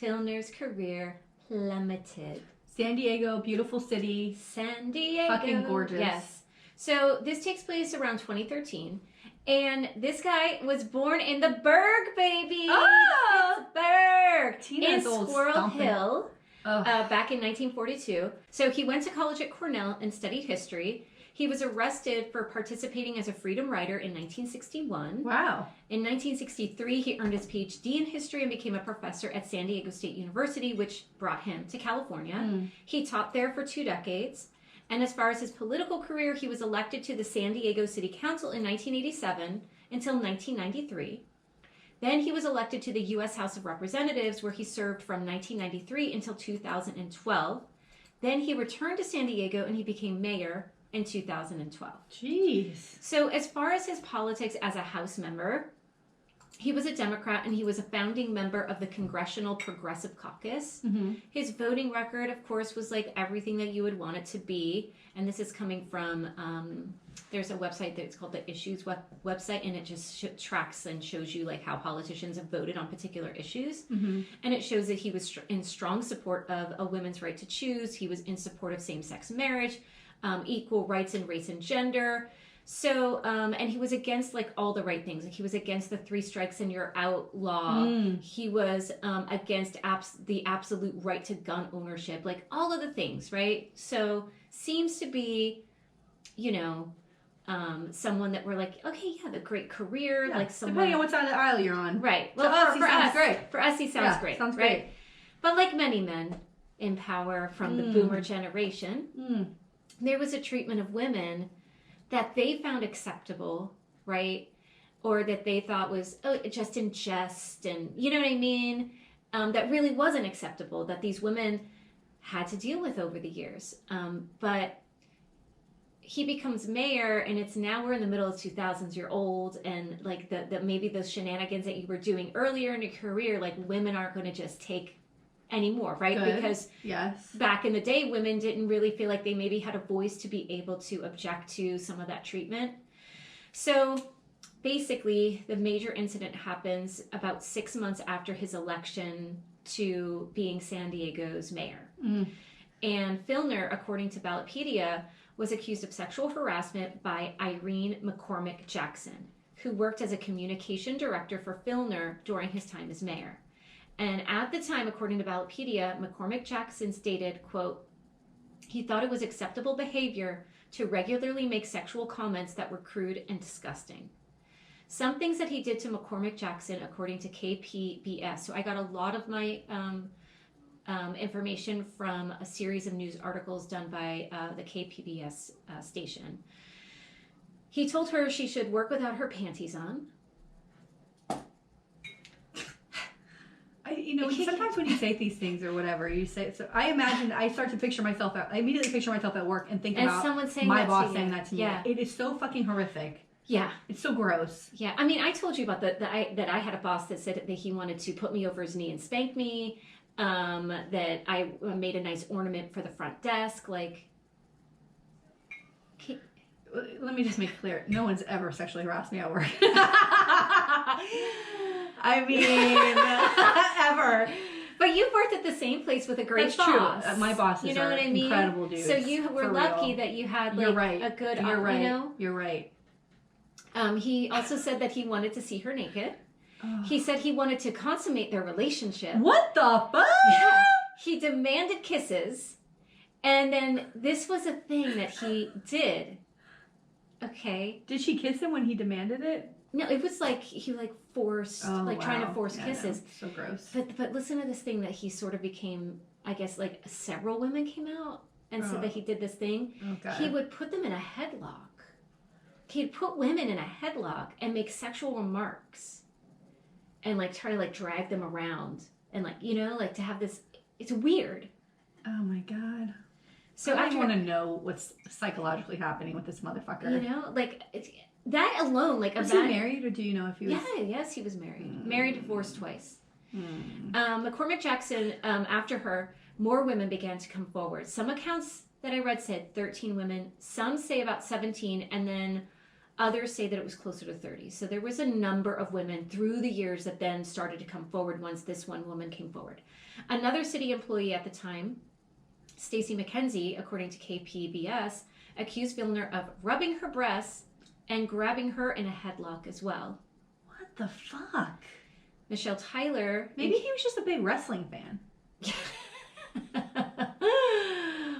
Filner's career plummeted. San Diego, beautiful city. San Diego. Fucking gorgeous. Yes. So this takes place around 2013. And this guy was born in the Berg, baby. Oh! Pittsburgh. Tina's in old Squirrel stomping. Hill. Back in 1942. So he went to college at Cornell and studied history. He was arrested for participating as a freedom rider in 1961. Wow. In 1963, he earned his PhD in history and became a professor at San Diego State University, which brought him to California. He taught there for 2 decades. And as far as his political career, he was elected to the San Diego City Council in 1987 until 1993. Then he was elected to the U.S. House of Representatives, where he served from 1993 until 2012. Then he returned to San Diego and he became mayor in 2012. Jeez. So as far as his politics as a House member, he was a Democrat and he was a founding member of the Congressional Progressive Caucus. His voting record, of course, was like everything that you would want it to be. And this is coming from, there's a website that's called the Issues website, and it just tracks and shows you like how politicians have voted on particular issues. And it shows that he was in strong support of a women's right to choose. He was in support of same-sex marriage, equal rights in race and gender. So, and he was against like all the right things. Like he was against the 3 strikes and you're out law. He was against the absolute right to gun ownership, like all of the things, right? So seems to be, you know, someone that we're like, okay, yeah, the great career, like someone. Depending on what side of the aisle you're on. Right. Well, Well, he sounds great. For us, he sounds great. Sounds right? great. But like many men in power from the boomer generation, there was a treatment of women that they found acceptable, right? Or that they thought was just in jest, and you know what I mean? That really wasn't acceptable, that these women had to deal with over the years. But he becomes mayor, and it's now we're in the middle of 2000s, you're old, and like the maybe those shenanigans that you were doing earlier in your career, like women aren't going to just take anymore, right? Good. Because back in the day, women didn't really feel like they maybe had a voice to be able to object to some of that treatment. So basically, the major incident happens about 6 months after his election to being San Diego's mayor. And Filner, according to Ballotpedia, was accused of sexual harassment by Irene McCormick Jackson, who worked as a communication director for Filner during his time as mayor. And at the time, according to Ballotpedia, McCormick Jackson stated, quote, he thought it was acceptable behavior to regularly make sexual comments that were crude and disgusting. Some things that he did to McCormick Jackson, according to KPBS. So I got a lot of my information from a series of news articles done by the KPBS station. He told her she should work without her panties on. Sometimes when you say these things or whatever, you say, so I start to picture myself, I immediately picture myself at work and think about someone saying my that boss to you. saying that to me. Yeah. It is so fucking horrific. Yeah. It's so gross. Yeah. I mean, I told you about that I had a boss that said that he wanted to put me over his knee and spank me, that I made a nice ornament for the front desk. Like, let me just make it clear. No one's ever sexually harassed me at work. I mean, ever. But you've worked at the same place with a great That's boss. True. My bosses you know are what I mean? incredible dudes. So you were lucky that you had like a good, You're right. you know? You're right. He also said that he wanted to see her naked. He said he wanted to consummate their relationship. What the fuck? Yeah. He demanded kisses. And then this was a thing that he did. Okay. Did she kiss him when he demanded it? No, it was like he forced, trying to force kisses. No. So gross. But listen to this thing that he sort of became, I guess, like several women came out and said that he did this thing. Oh, God. He would put them in a headlock. He'd put women in a headlock and make sexual remarks and like try to like drag them around and like, you know, like to have this, it's weird. Oh my God. So I want to know what's psychologically happening with this motherfucker. You know, like that alone, like was he married, or do you know if he was? Yeah, yes, he was married. Married, divorced twice. McCormick Jackson, after her, more women began to come forward. Some accounts that I read said 13 women. Some say about 17, and then others say that it was closer to 30. So there was a number of women through the years that then started to come forward once this one woman came forward. Another city employee at the time, Stacy McKenzie, according to KPBS, accused Filner of rubbing her breasts and grabbing her in a headlock as well. What the fuck? Michelle Tyler... Maybe he was just a big wrestling fan.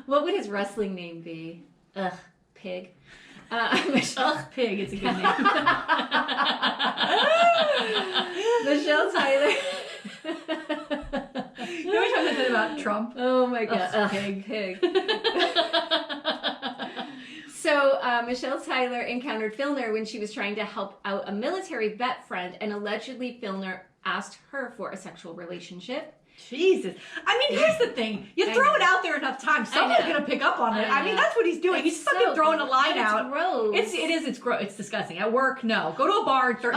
What would his wrestling name be? Ugh, Pig. Michelle... Pig, it's a good name. Michelle Tyler... You know what I said about Trump? Oh my God. Ugh, Pig. So Michelle Tyler encountered Filner when she was trying to help out a military vet friend, and allegedly Filner asked her for a sexual relationship. Jesus. I mean, here's the thing. You throw it out there enough times, someone's going to pick up on it. I mean, that's what he's doing. He's fucking throwing a line out. Gross. It's gross. It's disgusting. At work, no. Go to a bar and start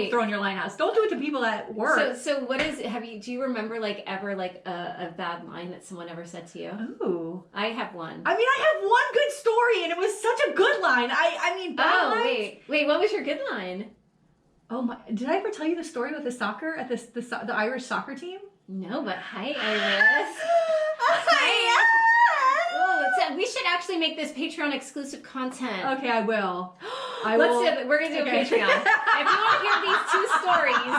throwing your line out. Don't do it to people at work. So what is, do you remember like ever like a bad line that someone ever said to you? Ooh. I have one. I mean, I have one good story and it was such a good line. I mean, bad lines. Wait, what was your good line? Oh my, did I ever tell you the story with the soccer at the Irish soccer team? No, but hi, Iris. Hi. Oh, we should actually make this Patreon exclusive content. Okay, I will. We're going to do a Patreon. If you want to hear these two stories,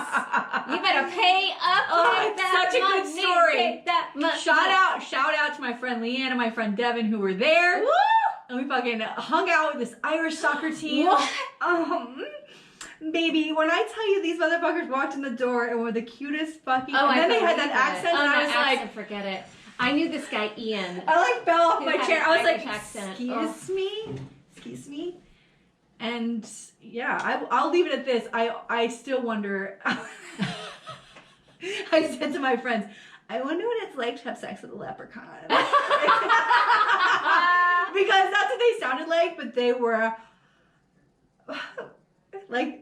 you better pay up. Oh, it's such a good story. That much. Shout out to my friend Leanne and my friend Devin who were there. Woo! And we fucking hung out with this Irish soccer team. What? Baby, when I tell you these motherfuckers walked in the door and were the cutest fucking... Oh, and then they had that accent and I was like... forget it. I knew this guy, Ian. I like fell off my chair. I was like, excuse me. And yeah, I'll leave it at this. I still wonder... I said to my friends, I wonder what it's like to have sex with a leprechaun. Because that's what they sounded like, but they were... like...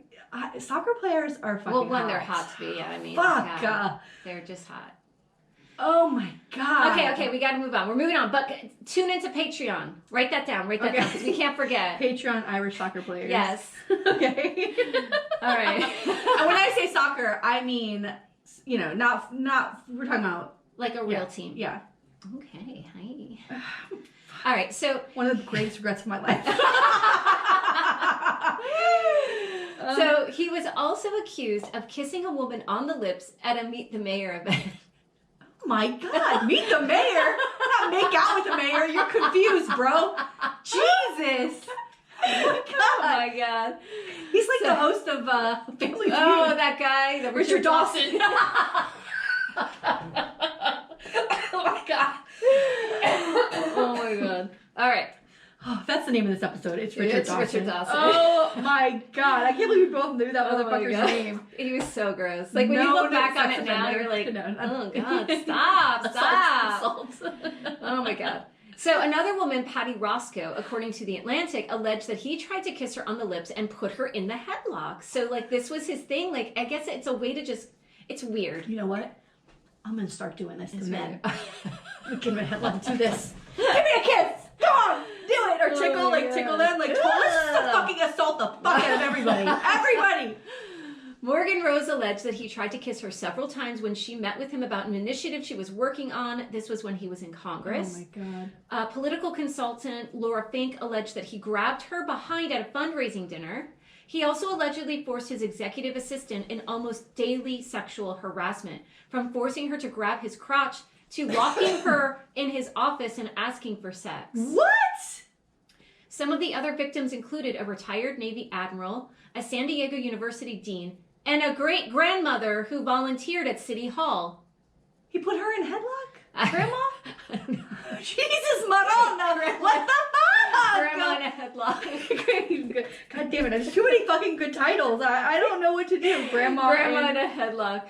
soccer players are fucking hot. Well, they're hot to be, yeah, I mean. Fuck. Yeah, they're just hot. Oh my God. Okay, we gotta move on. We're moving on, but tune into Patreon. Write that down, down, because we can't forget. Patreon Irish soccer players. Yes. Okay. All right. And when I say soccer, I mean, you know, not we're talking about. Like a real team. Yeah. Okay, hi. All right, so. One of the greatest regrets of my life. So he was also accused of kissing a woman on the lips at a Meet the Mayor event. Oh my God, meet the mayor? Not make out with the mayor. You're confused, bro. Jesus. Oh my God. He's like the host of Family Feud. Oh, that guy, the Richard Dawson. Oh my God. Oh my God. All right. Oh, that's the name of this episode. It's Richard Dawson. Richard Dawson. Oh my God. I can't believe we both knew that Oh my motherfucker's God. name. He was so gross. Like when No, you look no back on sex it now, offender. you're like, No, oh God, stop. Assault. Oh my God. So another woman, Patty Roscoe, according to The Atlantic, alleged that he tried to kiss her on the lips and put her in the headlock. So like this was his thing. Like I guess it's a way to just, it's weird. You know what? I'm going to start doing this to It's men. weird. Give me a headlock. Do this. Give me a kiss. Come on. Do it. Or tickle, my tickle God. them. Like, let's fucking assault the fuck out of everybody. Everybody. Morgan Rose alleged that he tried to kiss her several times when she met with him about an initiative she was working on. This was when he was in Congress. Oh my God. Political consultant Laura Fink alleged that he grabbed her behind at a fundraising dinner. He also allegedly forced his executive assistant in almost daily sexual harassment, from forcing her to grab his crotch to locking her in his office and asking for sex. What? Some of the other victims included a retired Navy admiral, a San Diego University dean, and a great-grandmother who volunteered at City Hall. He put her in headlock? Grandma? I don't know. Jesus, Madonna. What the fuck? Grandma in a headlock. God damn it. There's too many fucking good titles. I don't know what to do. Grandma in a headlock.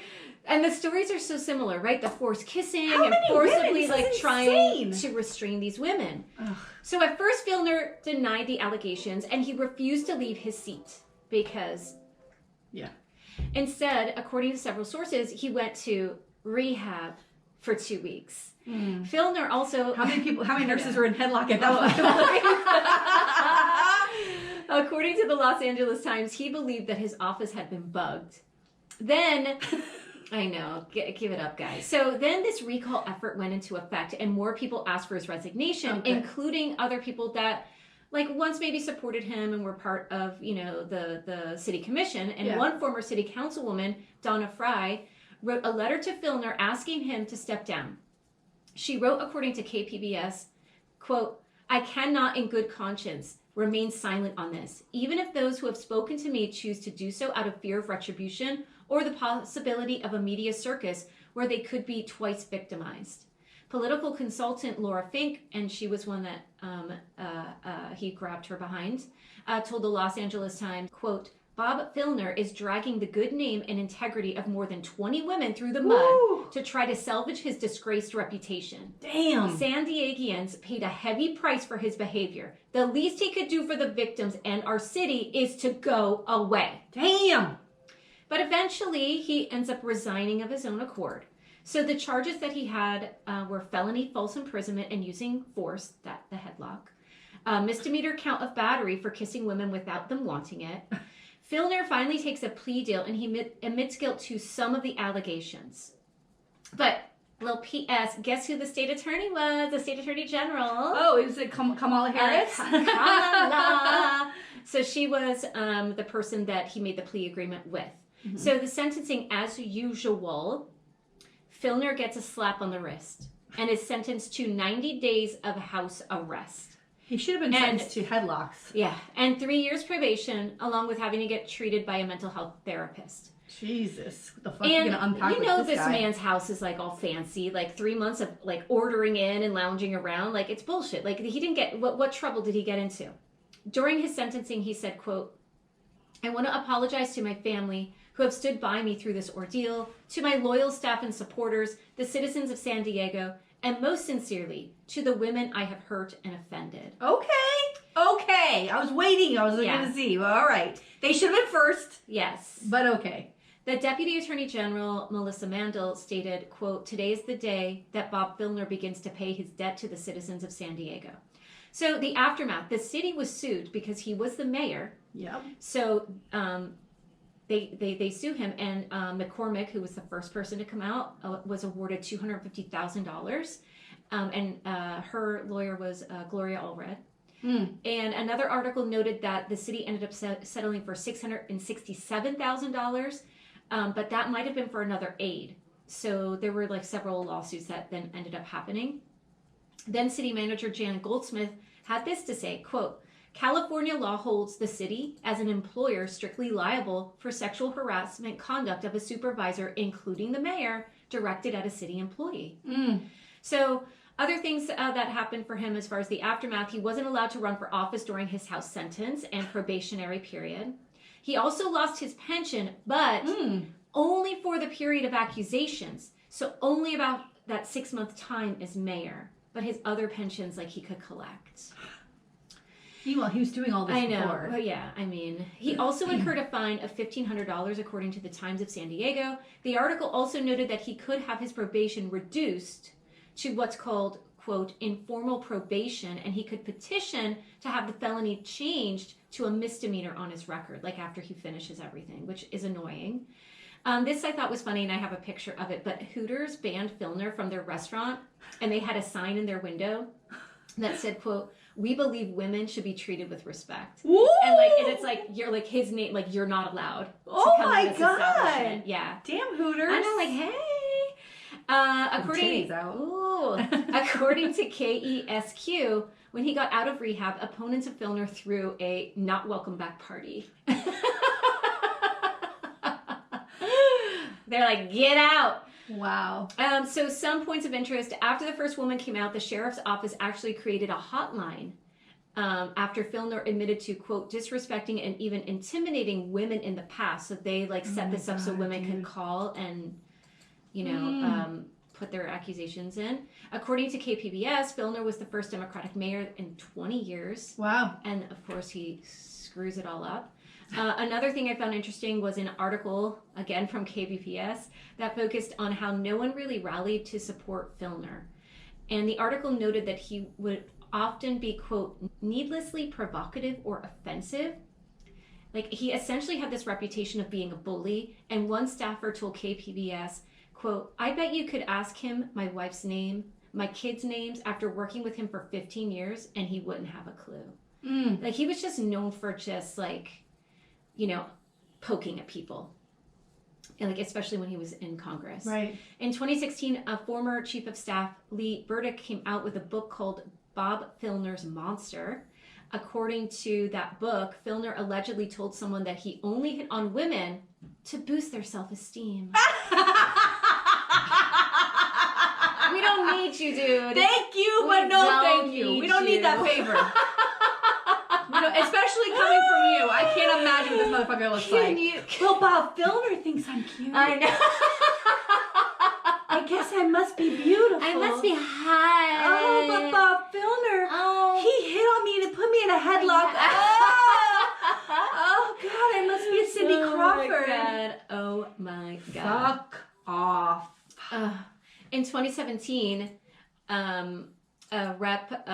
And the stories are so similar, right? The forced kissing How and many forcibly women? like This is trying insane. to restrain these women. Ugh. So at first Filner denied the allegations and he refused to leave his seat because instead, according to several sources, he went to rehab for 2 weeks. Filner also How many nurses were in headlock at that point? according to the Los Angeles Times, he believed that his office had been bugged. Then I know. Give it up, guys. So then this recall effort went into effect and more people asked for his resignation, including other people that like once maybe supported him and were part of, the city commission. And one former city councilwoman, Donna Fry, wrote a letter to Filner asking him to step down. She wrote, according to KPBS, quote, "I cannot in good conscience remain silent on this, even if those who have spoken to me choose to do so out of fear of retribution or the possibility of a media circus where they could be twice victimized." Political consultant Laura Fink, and she was one that he grabbed her behind, told the Los Angeles Times, quote, "Bob Filner is dragging the good name and integrity of more than 20 women through the mud to try to salvage his disgraced reputation. Damn. San Diegians paid a heavy price for his behavior. The least he could do for the victims and our city is to go away." Damn. But eventually, he ends up resigning of his own accord. So the charges that he had were felony false imprisonment and using force, the headlock, misdemeanor count of battery for kissing women without them wanting it. Filner finally takes a plea deal and he admits guilt to some of the allegations. But, little P.S., guess who the state attorney was? The state attorney general. Oh, is it Kamala Harris? Kamala. So she was the person that he made the plea agreement with. Mm-hmm. So the sentencing, as usual, Filner gets a slap on the wrist and is sentenced to 90 days of house arrest. He should have been sentenced to headlocks. Yeah, and 3 years probation, along with having to get treated by a mental health therapist. Jesus, what the fuck are you gonna unpack with this guy? Man's house is like all fancy, like 3 months of like ordering in and lounging around, like it's bullshit. Like he didn't get, what trouble did he get into? During his sentencing, he said, quote, "I want to apologize to my family who have stood by me through this ordeal, to my loyal staff and supporters, the citizens of San Diego, and most sincerely, to the women I have hurt and offended." Okay. I was waiting. I was going to see. Well, all right. They should have been first. Yes. But okay. The Deputy Attorney General, Melissa Mandel, stated, quote, "Today is the day that Bob Filner begins to pay his debt to the citizens of San Diego." So the aftermath, the city was sued because he was the mayor. Yep. So they sue him, and McCormick, who was the first person to come out, was awarded $250,000. And her lawyer was Gloria Allred. Mm. And another article noted that the city ended up settling for $667,000, but that might have been for another aid. So there were like several lawsuits that then ended up happening. Then city manager Jan Goldsmith had this to say, quote, California law holds the city as an employer strictly liable for sexual harassment conduct of a supervisor, including the mayor, directed at a city employee. Mm. So other things that happened for him as far as the aftermath, he wasn't allowed to run for office during his house sentence and probationary period. He also lost his pension, but only for the period of accusations. So only about that 6-month time as mayor. But his other pensions, like, he could collect. Meanwhile, he was doing all this I know. before. But yeah, I mean, he also incurred a fine of $1,500 according to the Times of San Diego. The article also noted that he could have his probation reduced to what's called, quote, informal probation, and he could petition to have the felony changed to a misdemeanor on his record, like after he finishes everything, which is annoying. This I thought was funny, and I have a picture of it, but Hooters banned Filner from their restaurant, and they had a sign in their window that said, quote, we believe women should be treated with respect. Woo! And it's like you're like his name, like you're not allowed to come in this establishment. Yeah. Damn Hooters. I know, like, hey. According to KESQ, when he got out of rehab, opponents of Filner threw a not welcome back party. They're like, get out. Wow. So some points of interest. After the first woman came out, the sheriff's office actually created a hotline after Filner admitted to, quote, disrespecting and even intimidating women in the past. So they like set this up so women can call and, you know, put their accusations in. According to KPBS, Filner was the first Democratic mayor in 20 years. Wow. And of course, he screws it all up. Another thing I found interesting was an article, again from KBPS, that focused on how no one really rallied to support Filner. And the article noted that he would often be, quote, needlessly provocative or offensive. Like, he essentially had this reputation of being a bully, and one staffer told KPBS, quote, I bet you could ask him my wife's name, my kids' names after working with him for 15 years, and he wouldn't have a clue. Like, he was just known for just, like, you know, poking at people. And like, especially when he was in Congress. Right. In 2016, a former chief of staff, Lee Burdick, came out with a book called Bob Filner's Monster. According to that book, Filner allegedly told someone that he only hit on women to boost their self-esteem. We don't need you, dude. Thank you, but no thank you. We don't need that favor. Especially coming from you. I can't imagine what this motherfucker looks like. Well, Bob Filner thinks I'm cute. I know. I guess I must be beautiful. I must be hot. Oh, but Bob Filner, he hit on me and put me in a headlock. Oh, God, I must be a Cindy Crawford. Oh, my God. Fuck off. In 2017, Rep.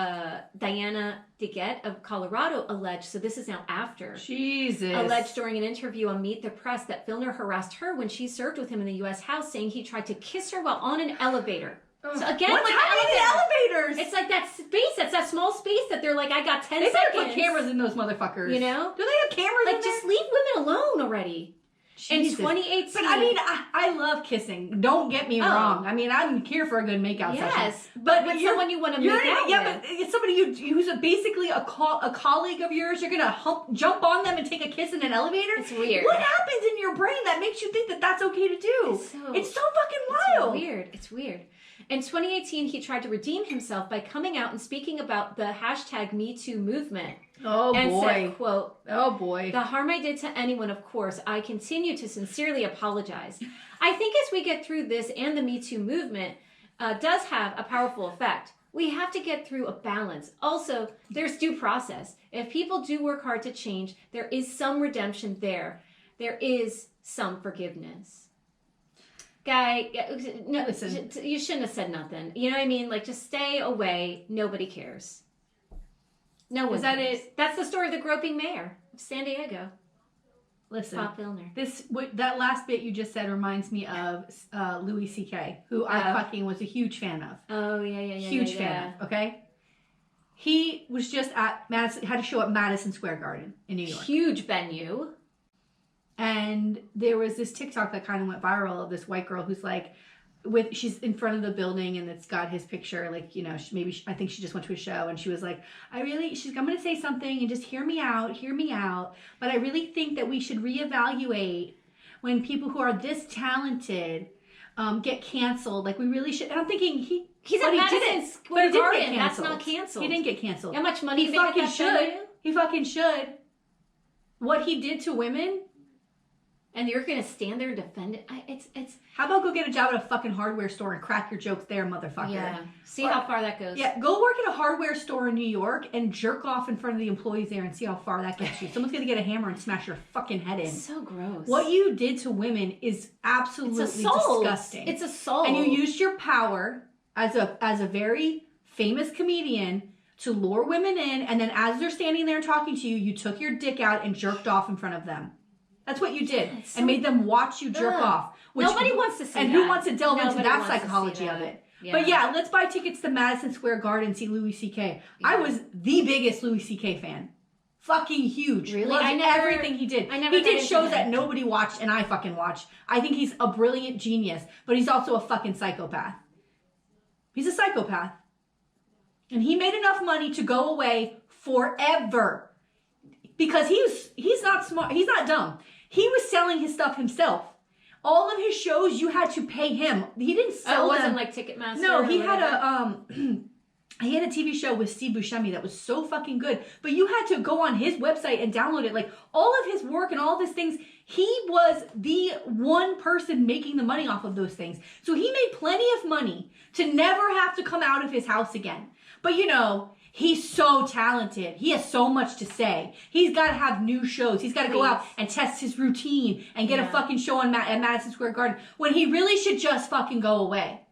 Diana DeGette of Colorado alleged, so this is now after, Jesus, alleged during an interview on Meet the Press that Filner harassed her when she served with him in the U.S. House, saying he tried to kiss her while on an elevator. So again, what's like happening in elevators? It's like that space, that's that small space that they're like, I got 10 they seconds. They put cameras in those motherfuckers. You know? Do they have cameras like, in there? just leave women alone already. Jesus. In 2018. But I mean, I love kissing. Don't get me wrong. I mean, I'm here for a good makeout session. Yes, but with someone you want to make out with. But it's somebody who's basically a colleague of yours. You're going to jump on them and take a kiss in an elevator? It's weird. What happens in your brain that makes you think that that's okay to do? It's so fucking wild. It's weird. In 2018, he tried to redeem himself by coming out and speaking about the hashtag #MeToo movement. Oh, and boy. said, quote, oh, boy. The harm I did to anyone, of course, I continue to sincerely apologize. I think as we get through this and the #MeToo movement does have a powerful effect. We have to get through a balance. Also, there's due process. If people do work hard to change, there is some redemption there. There is some forgiveness. Guy, no, listen. You shouldn't have said nothing. You know what I mean? Like, just stay away. Nobody cares. No one. Is that cares. It? That's the story of the groping mayor of San Diego. Listen, Bob Filner. That last bit you just said reminds me of Louis C.K., who I fucking was a huge fan of. Oh, yeah. Huge fan of, okay? He was just at Madison, had a show at Madison Square Garden in New York. Huge venue. And there was this TikTok that kind of went viral of this white girl who's like, she's in front of the building and it's got his picture, like, you know, I think she just went to a show and she was like, I'm going to say something and just hear me out. But I really think that we should reevaluate when people who are this talented get canceled. Like, we really should. And I'm thinking, he's at Madison Square Garden. That's not canceled. He didn't get canceled. How much money he fucking should. He fucking should. What he did to women. And you're going to stand there and defend it? It's. How about go get a job at a fucking hardware store and crack your jokes there, motherfucker? Yeah. See how far that goes. Yeah, go work at a hardware store in New York and jerk off in front of the employees there and see how far that gets you. Someone's going to get a hammer and smash your fucking head in. It's so gross. What you did to women is absolutely disgusting. It's assault. And you used your power as a very famous comedian to lure women in, and then as they're standing there and talking to you, you took your dick out and jerked off in front of them. That's what you did, and made them watch you jerk off. Nobody wants to see that. And who wants to delve into that psychology of it? Yeah. But yeah, let's buy tickets to Madison Square Garden and see Louis C.K. Yeah. I was the biggest Louis C.K. fan. Fucking huge. Really? Loved everything he did. He did shows that nobody watched, and I fucking watched. I think he's a brilliant genius, but he's also a fucking psychopath. He's a psychopath. And he made enough money to go away forever. Because he's not smart. He's not dumb. He was selling his stuff himself. All of his shows, you had to pay him. He didn't sell them. It wasn't like Ticketmaster. No, he had he had a TV show with Steve Buscemi that was so fucking good. But you had to go on his website and download it. Like, all of his work and all of his things, he was the one person making the money off of those things. So he made plenty of money to never have to come out of his house again. But, you know, he's so talented. He has so much to say. He's got to have new shows. He's got to go out and test his routine and get a fucking show at Madison Square Garden when he really should just fucking go away.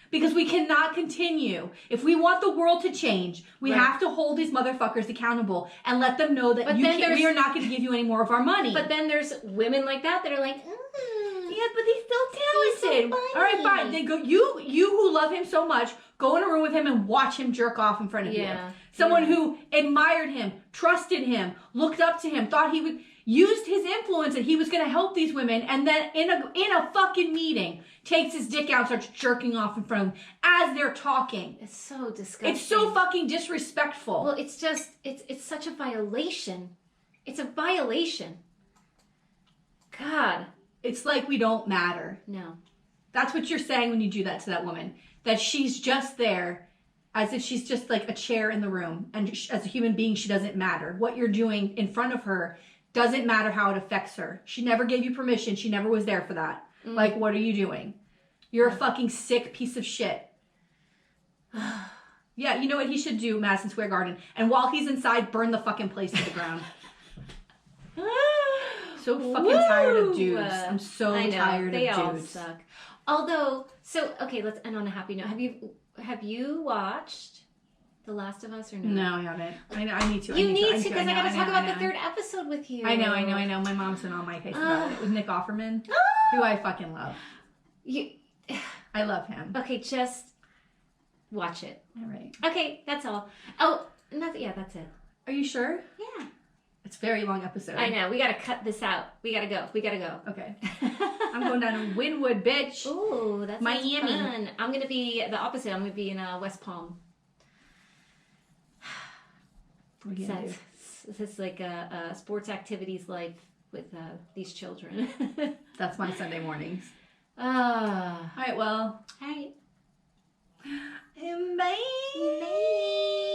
Because we cannot continue. If we want the world to change, we have to hold these motherfuckers accountable and let them know that we are not going to give you any more of our money. But then there's women like that are like, yeah, but he's so talented. So all right, fine. Then go. You who love him so much, go in a room with him and watch him jerk off in front of you. Someone who admired him, trusted him, looked up to him, thought he would used his influence and he was going to help these women, and then in a fucking meeting takes his dick out and starts jerking off in front of them as they're talking. It's so disgusting. It's so fucking disrespectful. Well, it's just it's such a violation. It's a violation. God. It's like we don't matter. No. That's what you're saying when you do that to that woman. That she's just there as if she's just like a chair in the room. And as a human being, she doesn't matter. What you're doing in front of her doesn't matter how it affects her. She never gave you permission. She never was there for that. Like, what are you doing? You're a fucking sick piece of shit. Yeah, you know what he should do, Madison Square Garden? And while he's inside, burn the fucking place to the ground. So fucking tired of dudes. I'm so tired of dudes. They all suck. Although, okay, let's end on a happy note. Have you watched The Last of Us or no? No, I haven't. I need to. You need to, because I got to talk about the third episode with you. I know. My mom's been on my case about it with Nick Offerman, who I fucking love. I love him. Okay, just watch it. All right. Okay, that's all. Oh, that's it. Are you sure? Yeah. It's a very long episode. I know. We got to cut this out. We got to go. Okay. I'm going down to Wynwood, bitch. Ooh, that's Miami. Fun. I'm going to be the opposite. I'm going to be in West Palm. It's like a sports activities life with these children. That's my Sunday mornings. All right, well. All right. Bye. Bye.